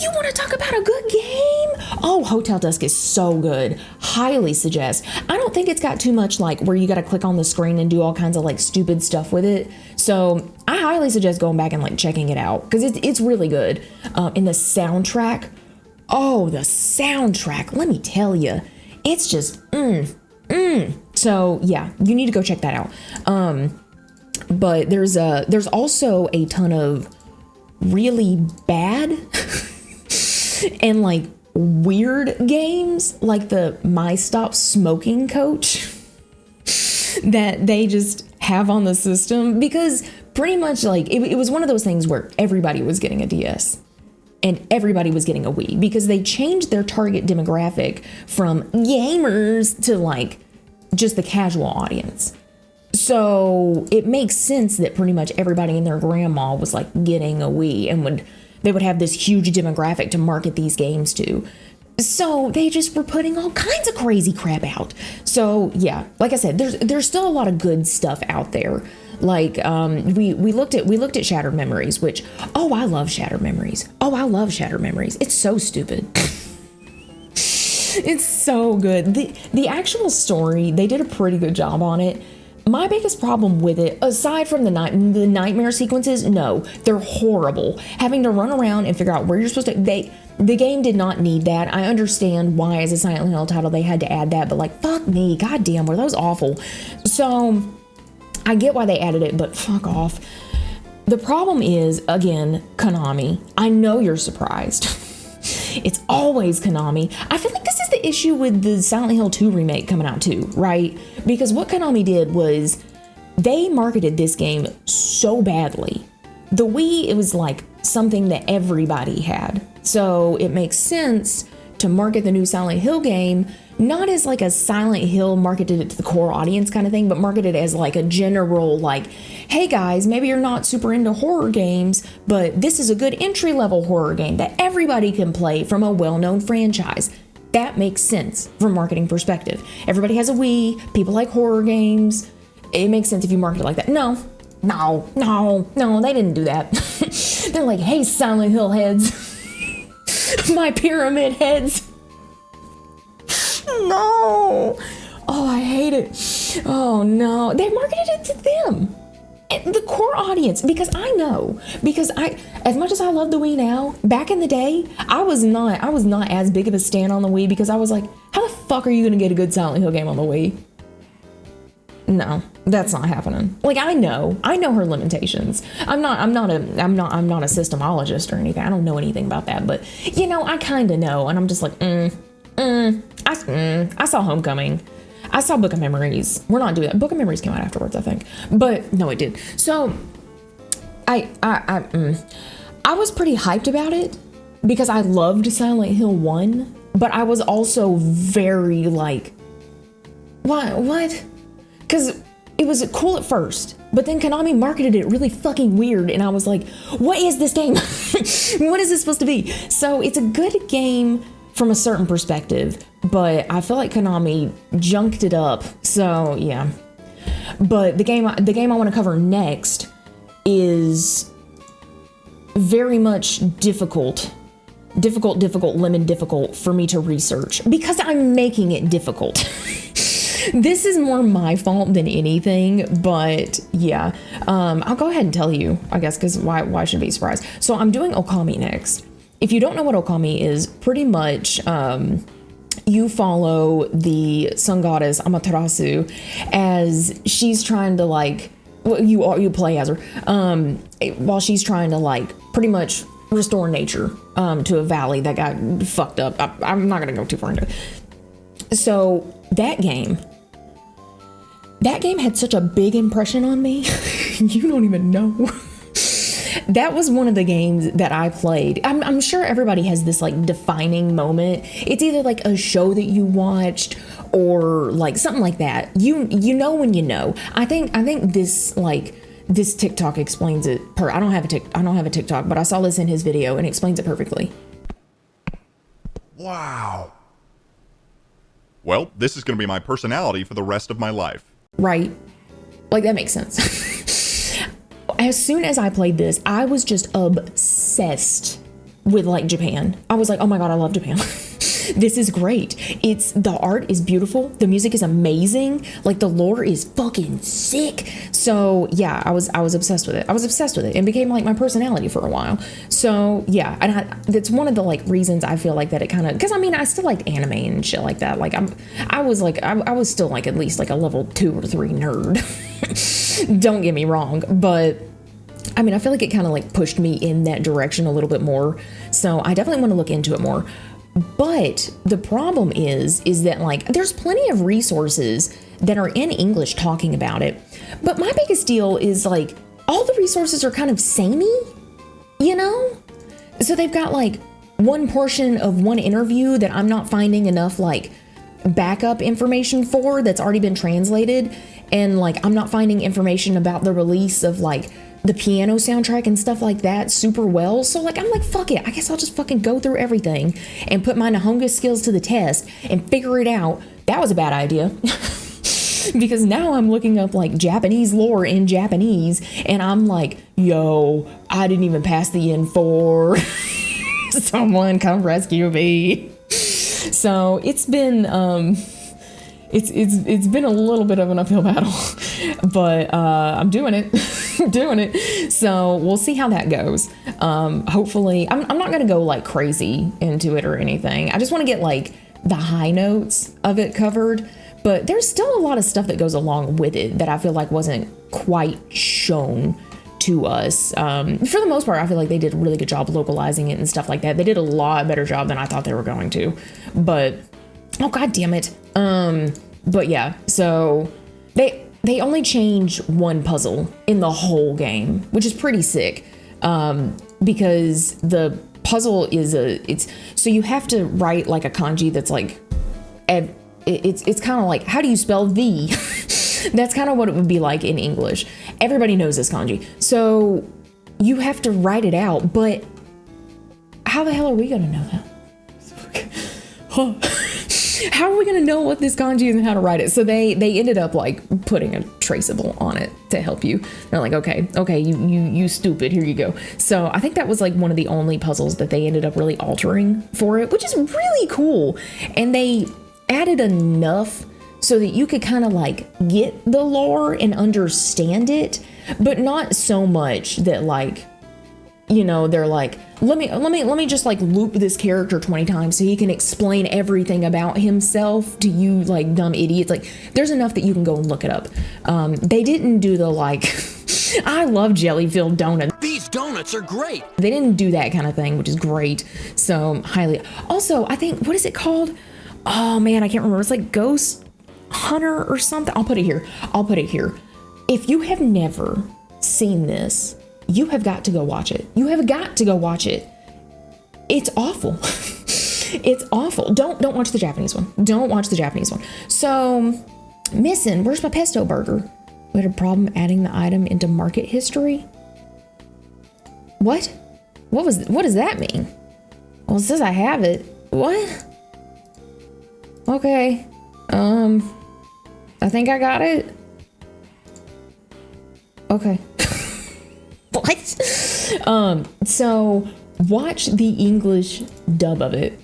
you want to talk about a good game? Oh, Hotel Dusk is so good. Highly suggest. I don't think it's got too much like where you got to click on the screen and do all kinds of like stupid stuff with it. So I highly suggest going back and like checking it out because it's really good. And the soundtrack. Oh, the soundtrack. Let me tell you, it's just So yeah, you need to go check that out. But there's also a ton of really bad and like weird games like the My Stop Smoking Coach that they just have on the system, because pretty much like it was one of those things where everybody was getting a DS and everybody was getting a Wii because they changed their target demographic from gamers to like just the casual audience. So it makes sense that pretty much everybody and their grandma was like getting a Wii, and they would have this huge demographic to market these games to. So they just were putting all kinds of crazy crap out. So yeah, like I said, there's still a lot of good stuff out there. Like we looked at Shattered Memories, which I love Shattered Memories. I love Shattered Memories. It's so stupid. It's so good. The actual story, they did a pretty good job on it. My biggest problem with it, aside from the nightmare sequences, no, they're horrible. Having to run around and figure out where you're supposed to, the game did not need that. I understand why as a Silent Hill title they had to add that, but like, fuck me, goddamn, were those awful. So I get why they added it, but fuck off. The problem is, again, Konami. I know you're surprised. It's always Konami. I feel like this is the issue with the Silent Hill 2 remake coming out too, right? Because what Konami did was they marketed this game so badly. The Wii, it was like something that everybody had. So it makes sense to market the new Silent Hill game not as like a Silent Hill marketed it to the core audience kind of thing, but marketed as like a general like, hey guys, maybe you're not super into horror games, but this is a good entry-level horror game that everybody can play from a well-known franchise. That makes sense from a marketing perspective. Everybody has a Wii, people like horror games. It makes sense if you market it like that. No, they didn't do that. They're like, hey, Silent Hill heads, my pyramid heads. No. Oh, I hate it. Oh no. They marketed it to them. The core audience, because as much as I love the Wii now, back in the day, I was not as big of a stan on the Wii because I was like, how the fuck are you gonna get a good Silent Hill game on the Wii? No, that's not happening. Like I know her limitations. I'm not a systemologist or anything. I don't know anything about that, but I kind of know, and I'm just like, I saw Homecoming. I saw Book of Memories. We're not doing that. Book of Memories came out afterwards, I think. But no, it did. So I was pretty hyped about it because I loved Silent Hill 1, but I was also very like, what? Because it was cool at first, but then Konami marketed it really fucking weird, and I was like, what is this game? What is this supposed to be? So it's a good game from a certain perspective, but I feel like Konami junked it up. So yeah. But the game I want to cover next is very much difficult, lemon difficult for me to research because I'm making it difficult. This is more my fault than anything, but yeah. I'll go ahead and tell you, I guess, because why should I be surprised? So I'm doing Okami next. If you don't know what Okami is, pretty much you follow the sun goddess Amaterasu as she's trying to you play as her while she's trying to pretty much restore nature to a valley that got fucked up. I'm not gonna go too far into it. So that game had such a big impression on me. You don't even know. That was one of the games that I played. I'm sure everybody has this like defining moment. It's either like a show that you watched or like something like that. You know when you know. I think this TikTok explains it. I don't have a TikTok, but I saw this in his video and it explains it perfectly. Wow. Well, this is going to be my personality for the rest of my life. Right? Like, that makes sense. As soon as I played this, I was just obsessed with like Japan. I was like, oh my God, I love Japan. This is great. The art is beautiful. The music is amazing. Like, the lore is fucking sick. So yeah, I was obsessed with it. I was obsessed with it and became like my personality for a while. So yeah, and that's one of the like reasons I feel like that it kind of, because I mean, I still liked anime and shit like that. Like I was still like at least like a level 2 or 3 nerd. Don't get me wrong, but I mean, I feel like it kind of like pushed me in that direction a little bit more. So I definitely want to look into it more. But the problem is that like there's plenty of resources that are in English talking about it. But my biggest deal is like all the resources are kind of samey, you know? So they've got like one portion of one interview that I'm not finding enough like backup information for that's already been translated. And like I'm not finding information about the release of like the piano soundtrack and stuff like that super well. So like I'm like, fuck it, I guess I'll just fucking go through everything and put my Nihonga skills to the test and figure it out. That was a bad idea. Because now I'm looking up like Japanese lore in Japanese and I'm like, yo, I didn't even pass the N4. Someone come rescue me. So it's been it's been a little bit of an uphill battle, but I'm doing it. Doing it. So we'll see how that goes. Hopefully I'm not gonna go like crazy into it or anything. I just want to get like the high notes of it covered, but there's still a lot of stuff that goes along with it that I feel like wasn't quite shown to us. For the most part, I feel like they did a really good job localizing it and stuff like that. They did a lot better job than I thought they were going to, but oh god damn it. But yeah, so they only change one puzzle in the whole game, which is pretty sick. Because the puzzle is so you have to write like a kanji that's like, it's kind of like, how do you spell the? That's kind of what it would be like in English. Everybody knows this kanji. So you have to write it out, but how the hell are we gonna know that? Huh. How are we gonna know what this kanji is and how to write it? So they ended up like putting a traceable on it to help you. They're like, okay, you stupid, here you go. So I think that was like one of the only puzzles that they ended up really altering for it, which is really cool. And they added enough so that you could kind of like get the lore and understand it, but not so much that like, you know, they're like, let me just like loop this character 20 times so he can explain everything about himself to you like dumb idiots. Like there's enough that you can go and look it up. They didn't do the like, I love jelly-filled donuts. These donuts are great. They didn't do that kind of thing, which is great. So highly. Also, I think, what is it called? Oh man, I can't remember. It's like Ghost Hunter or something. I'll put it here. If you have never seen this, you have got to go watch it. You have got to go watch it. It's awful. It's awful. Don't watch the Japanese one. Don't watch the Japanese one. So, missing, where's my pesto burger? We had a problem adding the item into market history. What? What does that mean? Well, it says I have it. What? Okay. I think I got it. Okay. What? So watch the English dub of it.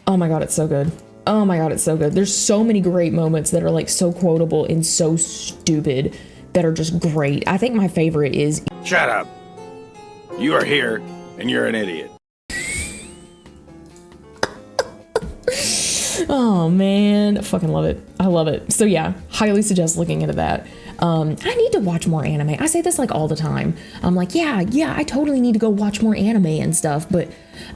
Oh my god, it's so good. Oh my god, it's so good. There's so many great moments that are like so quotable and so stupid that are just great. I think my favorite is, Shut up. You are here and you're an idiot. oh man, I fucking love it. I love it. So yeah, highly suggest looking into that. I need to watch more anime. I say this like all the time. I'm like, yeah, I totally need to go watch more anime and stuff. But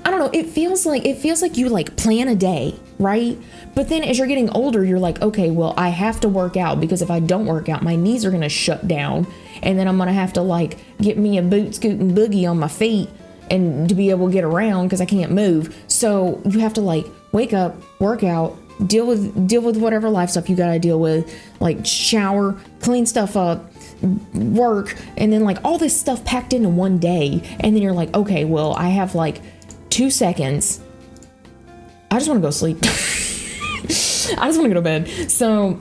I don't know. It feels like you like plan a day, right? But then as you're getting older, you're like, okay, well, I have to work out, because if I don't work out, my knees are going to shut down. And then I'm going to have to like get me a boot, scoot, and boogie on my feet and to be able to get around, because I can't move. So you have to like wake up, work out, deal with whatever life stuff you gotta deal with, like shower, clean stuff up, work, and then like all this stuff packed into one day. And then you're like, okay, well, I have like 2 seconds. I just want to go sleep. I just want to go to bed. So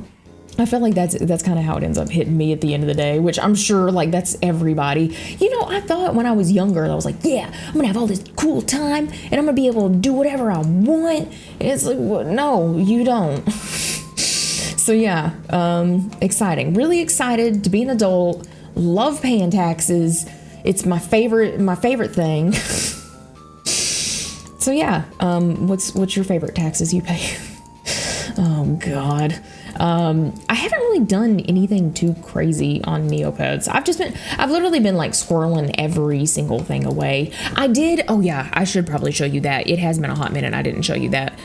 I feel like that's kind of how it ends up hitting me at the end of the day, which I'm sure like that's everybody. You know, I thought when I was younger, I was like, yeah, I'm gonna have all this cool time and I'm gonna be able to do whatever I want. And it's like, well, no, you don't. So yeah, exciting, really excited to be an adult. Love paying taxes. It's my favorite thing. So yeah, what's your favorite taxes you pay? Oh God. I haven't really done anything too crazy on Neopets. I've literally been like squirreling every single thing away. Oh yeah, I should probably show you that. It has been a hot minute. I didn't show you that.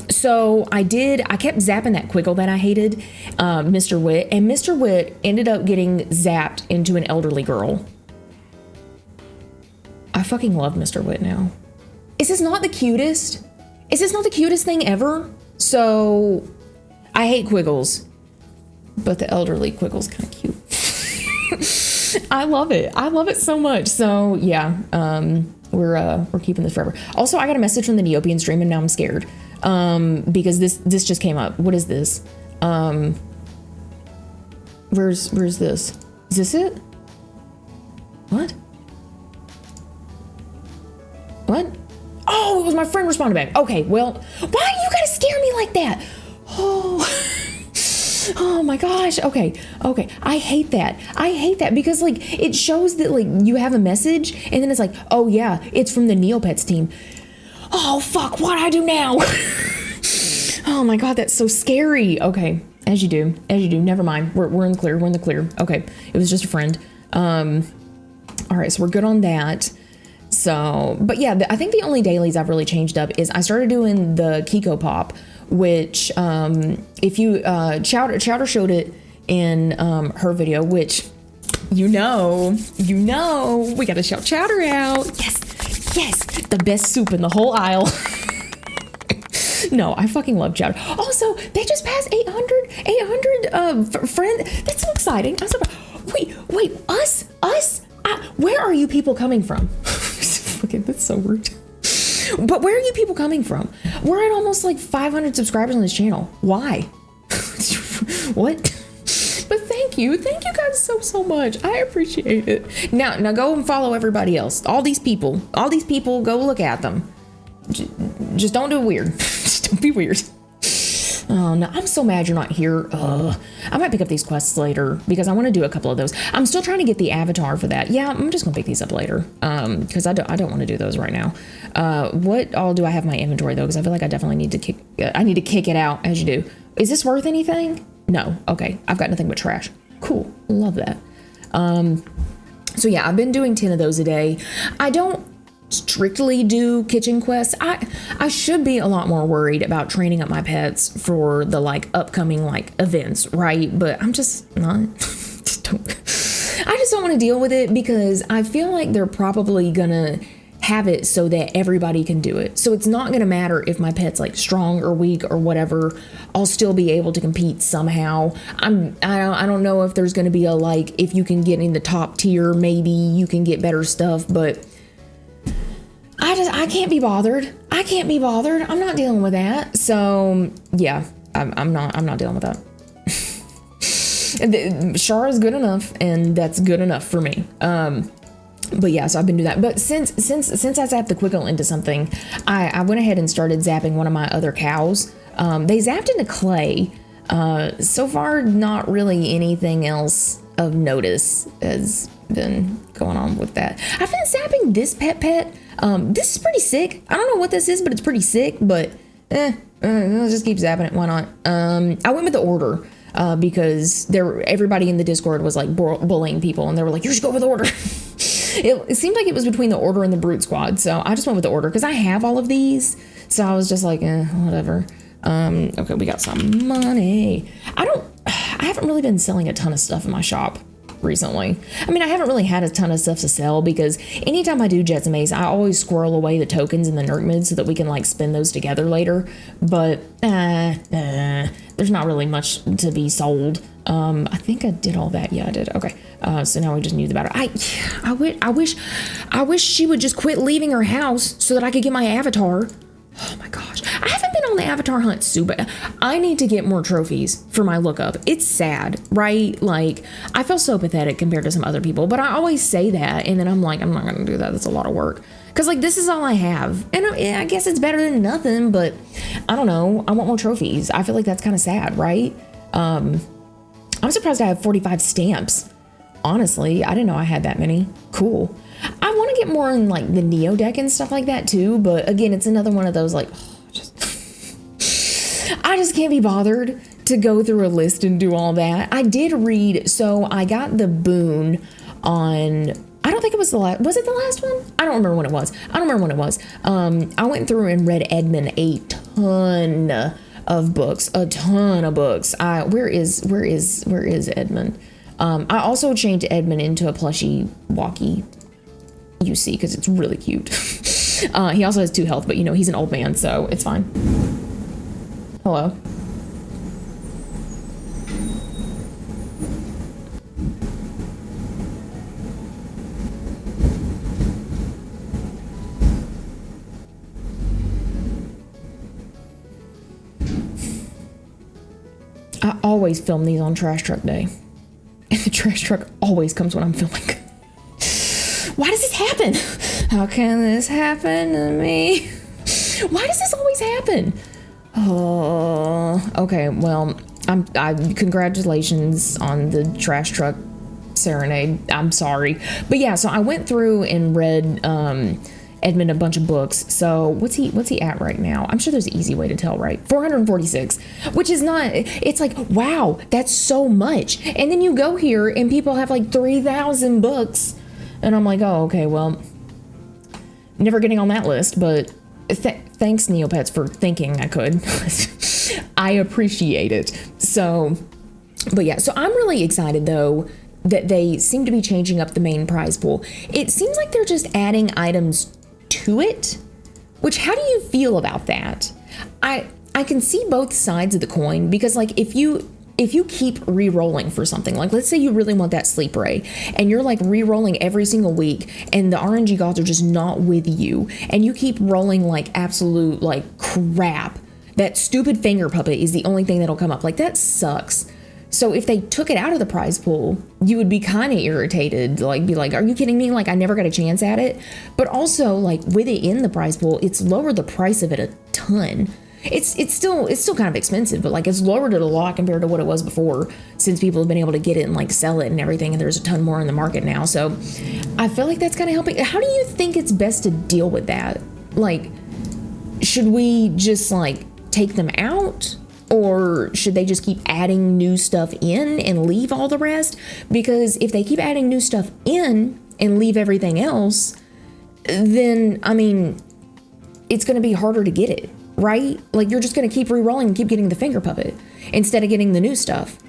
So I kept zapping that Quiggle that I hated, Mr. Wit, and Mr. Wit ended up getting zapped into an elderly girl. I fucking love Mr. Wit now. Is this not the cutest? Is this not the cutest thing ever? So I hate Quiggles, but the elderly Quiggle's kind of cute. I love it. I love it so much. So yeah, we're keeping this forever. Also, I got a message from the Neopian stream and now I'm scared. Because this just came up. What is this? Where's this? Is this it? What? What? Oh, it was my friend responded back. Okay, well, why do you gotta scare me like that? Oh my gosh. Okay. I hate that because like it shows that like you have a message and then it's like, oh yeah, it's from the Neopets team. Oh fuck, what do I do now? Oh my God, that's so scary. Okay, as you do. Never mind. We're in the clear. Okay, it was just a friend. All right, so we're good on that. So, but yeah, I think the only dailies I've really changed up is I started doing the Kiko Pop, which if you Chowder showed it in her video, which you know we gotta shout Chowder out. Yes, the best soup in the whole aisle. No, I fucking love Chowder. Also, they just passed 800 friend. That's so exciting. I'm so wait, us? Where are you people coming from? Okay, that's so rude. But where are you people coming from? We're at almost like 500 subscribers on this channel. Why? What? But thank you guys so much. I appreciate it. Now go and follow everybody else. All these people, go look at them. Just don't do it weird. Just don't be weird. Oh no, I'm so mad you're not here. I might pick up these quests later because I want to do a couple of those. I'm still trying to get the avatar for that. Yeah, I'm just gonna pick these up later. Because I don't want to do those right now. What all do I have in my inventory though? Because I feel like I definitely need to kick it out as you do. Is this worth anything? No. Okay, I've got nothing but trash. Cool, love that. So yeah, I've been doing 10 of those a day. I don't strictly do kitchen quests. I should be a lot more worried about training up my pets for the like upcoming like events, right? But I'm just not. I just don't want to deal with it because I feel like they're probably gonna have it so that everybody can do it. So it's not gonna matter if my pet's like strong or weak or whatever. I'll still be able to compete somehow. I don't know if there's gonna be a like if you can get in the top tier, maybe you can get better stuff, but I can't be bothered. I'm not dealing with that. So yeah, I'm not dealing with that. Char is good enough, and that's good enough for me. But yeah, so I've been doing that. But since I zapped the Quiggle into something, I went ahead and started zapping one of my other cows. They zapped into clay. So far, not really anything else of notice has been going on with that. I've been zapping this pet. This is pretty sick. I don't know what this is, but it's pretty sick. But I'll just keep zapping it. Why not? I went with the order. because everybody in the Discord was like bullying people, and they were like, you should go with Order. It seemed like it was between the Order and the Brute Squad, so I just went with the Order because I have all of these. So I was just like, whatever. Okay, we got some money. I haven't really been selling a ton of stuff in my shop recently. I mean, I haven't really had a ton of stuff to sell because anytime I do Jets and Maze, I always squirrel away the tokens and the Nerk mids so that we can like spin those together later. But there's not really much to be sold. I think I did all that. Yeah, I did. Okay. So now we just need the battle. I wish she would just quit leaving her house so that I could get my avatar. Oh my gosh. I haven't been on the avatar hunt super. I need to get more trophies for my lookup. It's sad, right? Like, I feel so pathetic compared to some other people, but I always say that, and then I'm like, I'm not going to do that. That's a lot of work. Because, like, this is all I have. And I guess it's better than nothing, but I don't know. I want more trophies. I feel like that's kind of sad, right? I'm surprised I have 45 stamps. Honestly, I didn't know I had that many. Cool. I want to get more in like the Neo deck and stuff like that too, but again, it's another one of those like, I just can't be bothered to go through a list and do all that. I did read, so I got the boon on, I don't think it was the last, was it the last one? I don't remember when it was. I went through and read Edmund a ton of books, Where is Edmund? I also changed Edmund into a plushy walkie UC because it's really cute. He also has 2 health, but you know, he's an old man, so it's fine. Hello. I always film these on Trash Truck Day. And the trash truck always comes when I'm filming. Why does this happen? How can this happen to me? Why does this always happen? Oh, okay. Well, congratulations on the trash truck serenade. I'm sorry, but yeah. So I went through and read Edmund a bunch of books. So what's he at right now? I'm sure there's an easy way to tell, right? 446, which is not, it's like, wow, that's so much. And then you go here and people have like 3,000 books. And I'm like, oh, okay, well, never getting on that list, but thanks Neopets for thinking I could. I appreciate it. So, but yeah, so I'm really excited though that they seem to be changing up the main prize pool. It seems like they're just adding items to it, which, how do you feel about that? I can see both sides of the coin, because like if you keep re-rolling for something, like let's say you really want that sleep ray and you're like re-rolling every single week and the RNG gods are just not with you and you keep rolling like absolute like crap, that stupid finger puppet is the only thing that'll come up. Like, that sucks. So if they took it out of the prize pool, you would be kind of irritated, like be like, are you kidding me? Like, I never got a chance at it. But also, like, with it in the prize pool, it's lowered the price of it a ton. It's still kind of expensive, but like it's lowered it a lot compared to what it was before, since people have been able to get it and like sell it and everything, and there's a ton more in the market now. So I feel like that's kind of helping. How do you think it's best to deal with that? Like, should we just like take them out? Or should they just keep adding new stuff in and leave all the rest? Because if they keep adding new stuff in and leave everything else, then, I mean, it's going to be harder to get it, right? Like, you're just going to keep re-rolling and keep getting the finger puppet instead of getting the new stuff.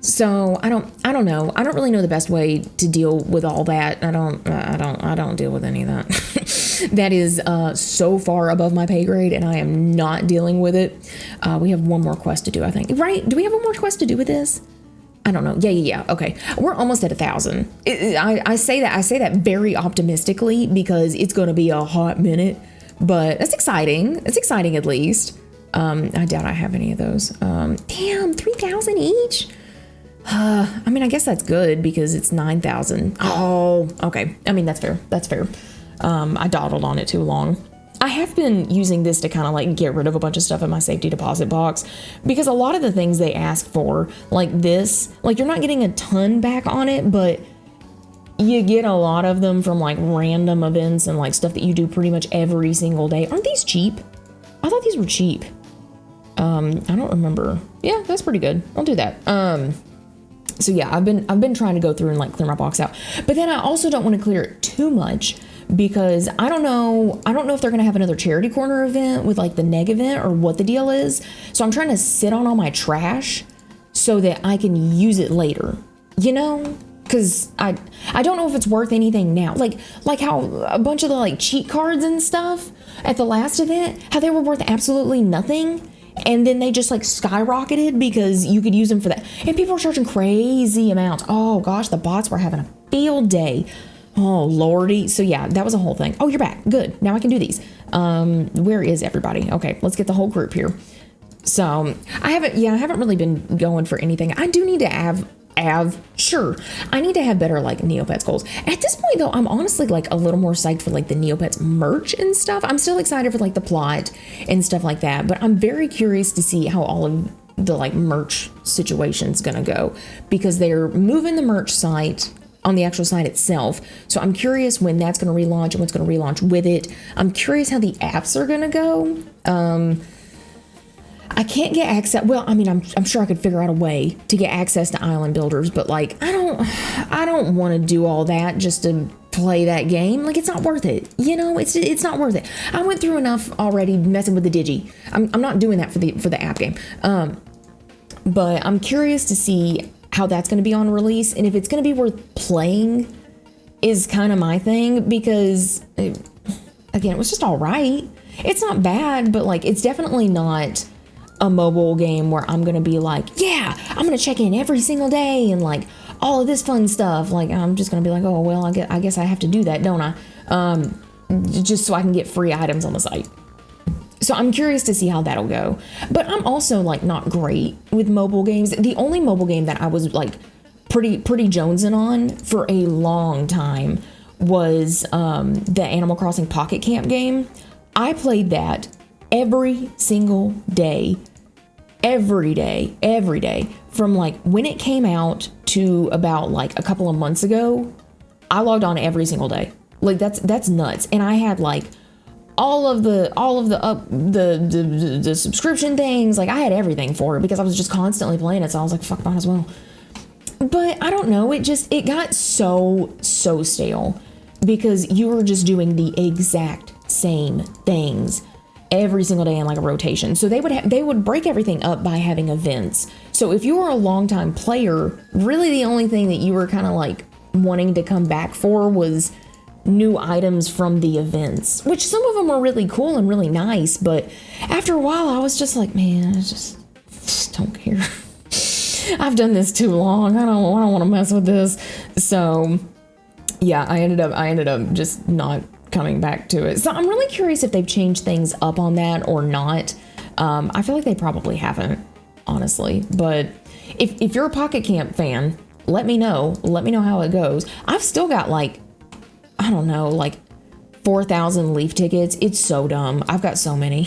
So I don't know. I don't really know the best way to deal with all that. I don't deal with any of that. That is so far above my pay grade, and I am not dealing with it. We have one more quest to do, I think. Right? Do we have one more quest to do with this? I don't know. Yeah. Okay. We're almost at 1,000. I say that very optimistically because it's going to be a hot minute, but that's exciting. It's exciting at least. I doubt I have any of those. Damn, 3,000 each? I mean, I guess that's good because it's 9,000. Oh, okay. I mean, that's fair. That's fair. I dawdled on it too long. I have been using this to kind of like get rid of a bunch of stuff in my safety deposit box, because a lot of the things they ask for, like this, like you're not getting a ton back on it, but you get a lot of them from like random events and like stuff that you do pretty much every single day. Aren't these cheap? I thought these were cheap. I don't remember. Yeah, that's pretty good. I'll do that. So yeah, I've been trying to go through and like clear my box out, but then I also don't want to clear it too much because I don't know if they're gonna have another charity corner event with like the neg event or what the deal is. So I'm trying to sit on all my trash so that I can use it later, you know? Because I don't know if it's worth anything now. Like how a bunch of the like cheat cards and stuff at the last event, how they were worth absolutely nothing. And then they just like skyrocketed because you could use them for that. And people were charging crazy amounts. Oh gosh, the bots were having a field day. Oh lordy. So yeah, that was a whole thing. Oh, you're back. Good. Now I can do these. Where is everybody? Okay, let's get the whole group here. So I haven't really been going for anything. I do need to have I need to have better like Neopets goals. At this point though, I'm honestly like a little more psyched for like the Neopets merch and stuff. I'm still excited for like the plot and stuff like that, but I'm very curious to see how all of the like merch situation's gonna go because they're moving the merch site on the actual site itself. So I'm curious when that's gonna relaunch and what's gonna relaunch with it. I'm curious how the apps are gonna go. I can't get access. Well, I mean, I'm sure I could figure out a way to get access to island builders, but like, I don't want to do all that just to play that game. Like, it's not worth it. You know, it's not worth it. I went through enough already messing with the Digi. I'm not doing that for the app game. But I'm curious to see how that's going to be on release and if it's going to be worth playing is kind of my thing because again, it was just all right. It's not bad, but like, it's definitely not a mobile game where I'm gonna be like, yeah, I'm gonna check in every single day and like all of this fun stuff. Like I'm just gonna be like, oh well, I guess I have to do that, don't I? Just so I can get free items on the site. So I'm curious to see how that'll go. But I'm also like not great with mobile games. The only mobile game that I was like pretty jonesing on for a long time was the Animal Crossing Pocket Camp game. I played that every single day, every day, from like when it came out to about like a couple of months ago. I logged on every single day. Like that's nuts. And I had like all of the subscription things. Like I had everything for it because I was just constantly playing it. So I was like, fuck, might as well. But I don't know. It got so stale because you were just doing the exact same things every single day in like a rotation. So they would break everything up by having events. So if you were a longtime player, really the only thing that you were kind of like wanting to come back for was new items from the events, which some of them were really cool and really nice. But after a while, I was just like, man, I just don't care. I've done this too long. I don't want to mess with this. So yeah, I ended up just not coming back to it. So I'm really curious if they've changed things up on that or not. I feel like they probably haven't, honestly. But if you're a Pocket Camp fan, let me know. Let me know how it goes. I've still got like, I don't know, like 4,000 Leaf tickets. It's so dumb. I've got so many.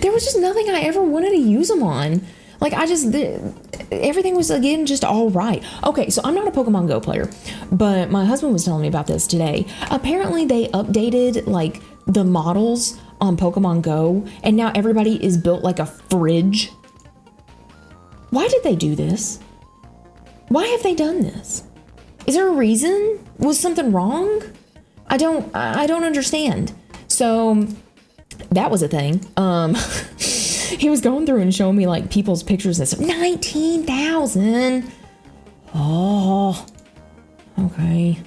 There was just nothing I ever wanted to use them on. Like everything was again just all right. Okay, so I'm not a Pokemon Go player, but my husband was telling me about this today. Apparently they updated like the models on Pokemon Go and now everybody is built like a fridge. Why did they do this? Why have they done this? Is there a reason? Was something wrong? I don't understand. So that was a thing. He was going through and showing me like people's pictures and stuff. 19,000. Oh, okay.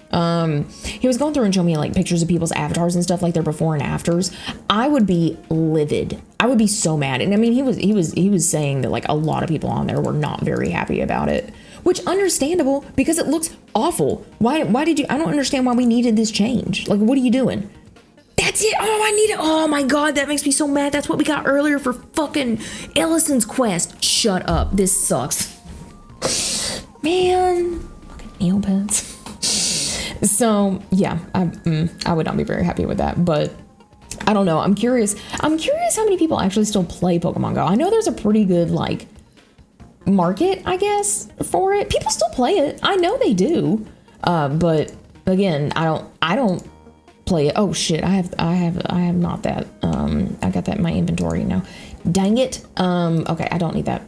He was going through and showing me like pictures of people's avatars and stuff, like their before and afters. I would be livid. I would be so mad. And I mean, he was saying that like a lot of people on there were not very happy about it, which understandable because it looks awful. Why did you? I don't understand why we needed this change. Like, what are you doing? That's it. Oh, I need it. Oh my God, that makes me so mad. That's what we got earlier for fucking Ellison's quest. Shut up. This sucks. Man, fucking Neopets. So yeah, I would not be very happy with that, but I don't know. I'm curious how many people actually still play Pokemon Go. I know there's a pretty good like market, I guess, for it. People still play it. I know they do. But again, I don't play it. Oh shit, I have not that. I got that in my inventory now. Dang it. Okay, I don't need that.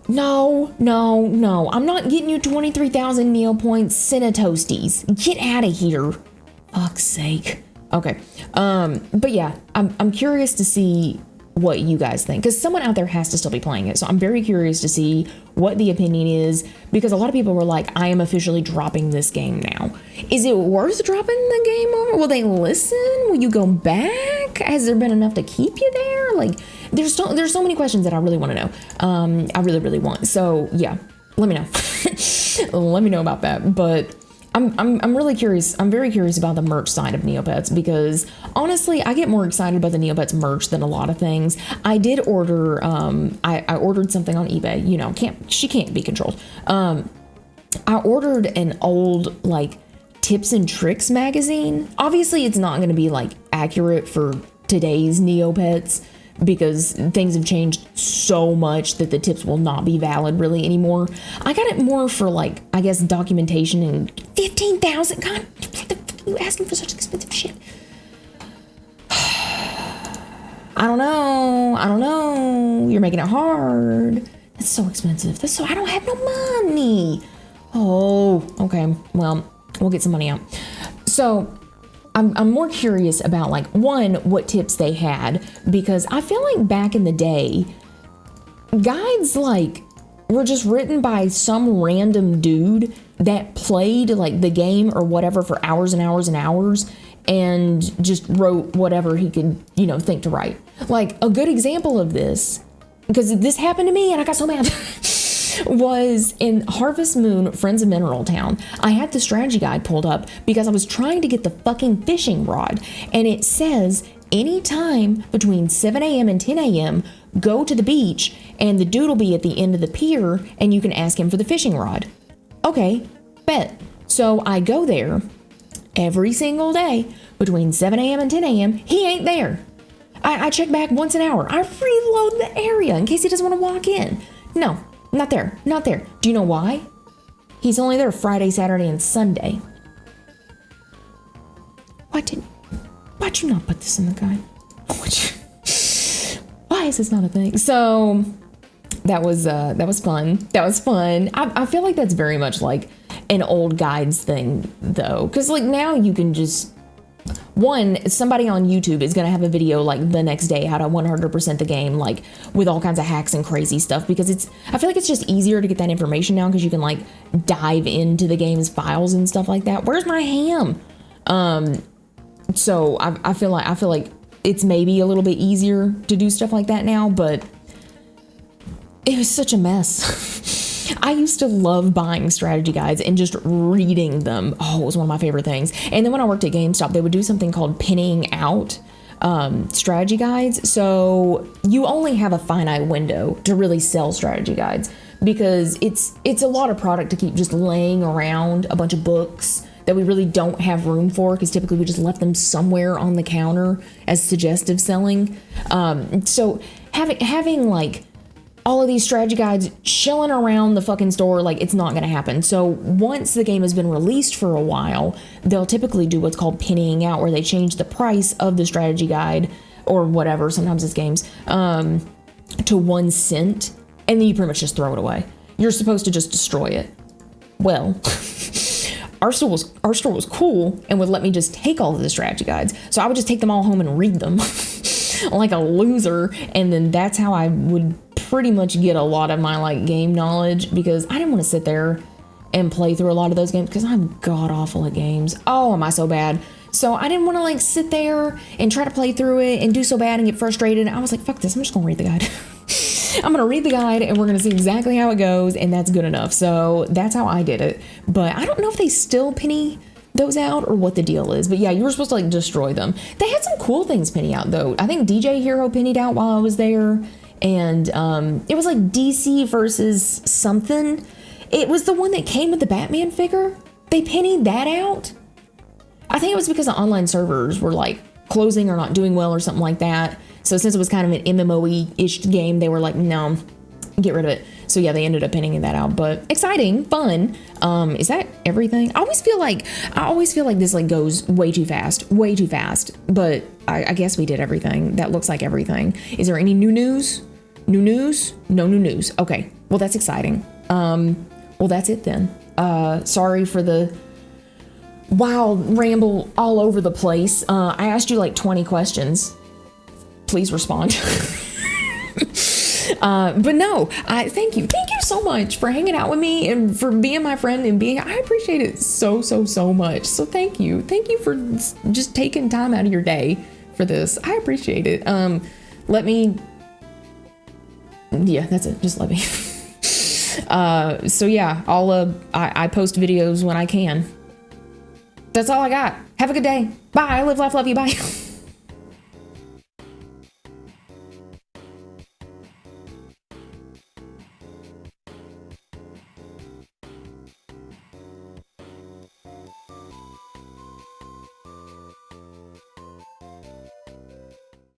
No. I'm not getting you 23,000 Neopoints Toasties. Get out of here. Fuck's sake. Okay. But yeah, I'm curious to see what you guys think, because someone out there has to still be playing it. So I'm very curious to see what the opinion is, because a lot of people were like, I am officially dropping this game now. Is it worth dropping the game over? Will they listen? Will you go back? Has there been enough to keep you there? Like, there's so many questions that I really want to know. I really want. So yeah, let me know. Let me know about that. But I'm really curious. I'm very curious about the merch side of Neopets, because honestly, I get more excited about the Neopets merch than a lot of things. I did order, I ordered something on eBay, you know, she can't be controlled. I ordered an old, like, tips and tricks magazine. Obviously, it's not going to be, like, accurate for today's Neopets, because things have changed so much that the tips will not be valid really anymore. I got it more for, like, I guess documentation, and 15,000. God, what the fuck are you asking for such expensive shit? I don't know. You're making it hard. That's so expensive. I don't have no money. Oh, okay. Well, we'll get some money out. So I'm more curious about, like, one, what tips they had, because I feel like back in the day, guides, like, were just written by some random dude that played, like, the game or whatever for hours and hours and hours, and just wrote whatever he could, you know, think to write. Like, a good example of this, because this happened to me and I got so mad, was in Harvest Moon, Friends of Mineral Town. I had the strategy guide pulled up because I was trying to get the fucking fishing rod, and it says anytime between 7 a.m. and 10 a.m. go to the beach, and the dude will be at the end of the pier, and you can ask him for the fishing rod. Okay, bet. So I go there every single day between 7 a.m. and 10 a.m. He ain't there. I check back once an hour. I reload the area in case he doesn't want to walk in. No, not there. Do you know why? He's only there Friday, Saturday, and Sunday. Why'd you not put this in the guide? Why is this not a thing? So that was fun. I feel like that's very much like an old guides thing, though, because, like, now you can just, one, somebody on YouTube is going to have a video, like, the next day how to 100% the game, like, with all kinds of hacks and crazy stuff, because I feel like it's just easier to get that information now, because you can, like, dive into the game's files and stuff like that. Where's my ham? So I feel like it's maybe a little bit easier to do stuff like that now, but it was such a mess. I used to love buying strategy guides and just reading them. Oh, it was one of my favorite things. And then when I worked at GameStop, they would do something called pinning out strategy guides. So you only have a finite window to really sell strategy guides, because it's a lot of product to keep just laying around, a bunch of books that we really don't have room for, because typically we just left them somewhere on the counter as suggestive selling. So having like all of these strategy guides chilling around the fucking store, like, it's not going to happen. So once the game has been released for a while, they'll typically do what's called pinning out, where they change the price of the strategy guide or whatever, sometimes it's games, to 1 cent, and then you pretty much just throw it away. You're supposed to just destroy it. Well, our store was cool and would let me just take all of the strategy guides. So I would just take them all home and read them like a loser. And then that's how I would pretty much get a lot of my, like, game knowledge, because I didn't want to sit there and play through a lot of those games, because I'm god awful at games. Oh, am I so bad? So I didn't want to, like, sit there and try to play through it and do so bad and get frustrated. I was like, fuck this, I'm just gonna read the guide. I'm gonna read the guide and we're gonna see exactly how it goes, and that's good enough. So that's how I did it. But I don't know if they still penny those out or what the deal is. But yeah, you were supposed to, like, destroy them. They had some cool things penny out, though. I think DJ Hero pennied out while I was there. And it was like DC versus something. It was the one that came with the Batman figure. They pennied that out. I think it was because the online servers were, like, closing or not doing well or something like that. So since it was kind of an MMO-ish game, they were like, no, get rid of it. So yeah, they ended up pinning that out, but exciting, fun. Is that everything? I always feel like this like goes way too fast, but I guess we did everything. That looks like everything. Is there any new news? New news? No new news. Okay, well that's exciting. Well that's it then. Sorry for the wild ramble all over the place. I asked you like 20 questions. Please respond. But no, thank you so much for hanging out with me and for being my friend and I appreciate it so much. So thank you for just taking time out of your day for this. I appreciate it. Yeah, that's it. Just let me. So yeah, I post videos when I can. That's all I got. Have a good day. Bye. Live, laugh, love you. Bye.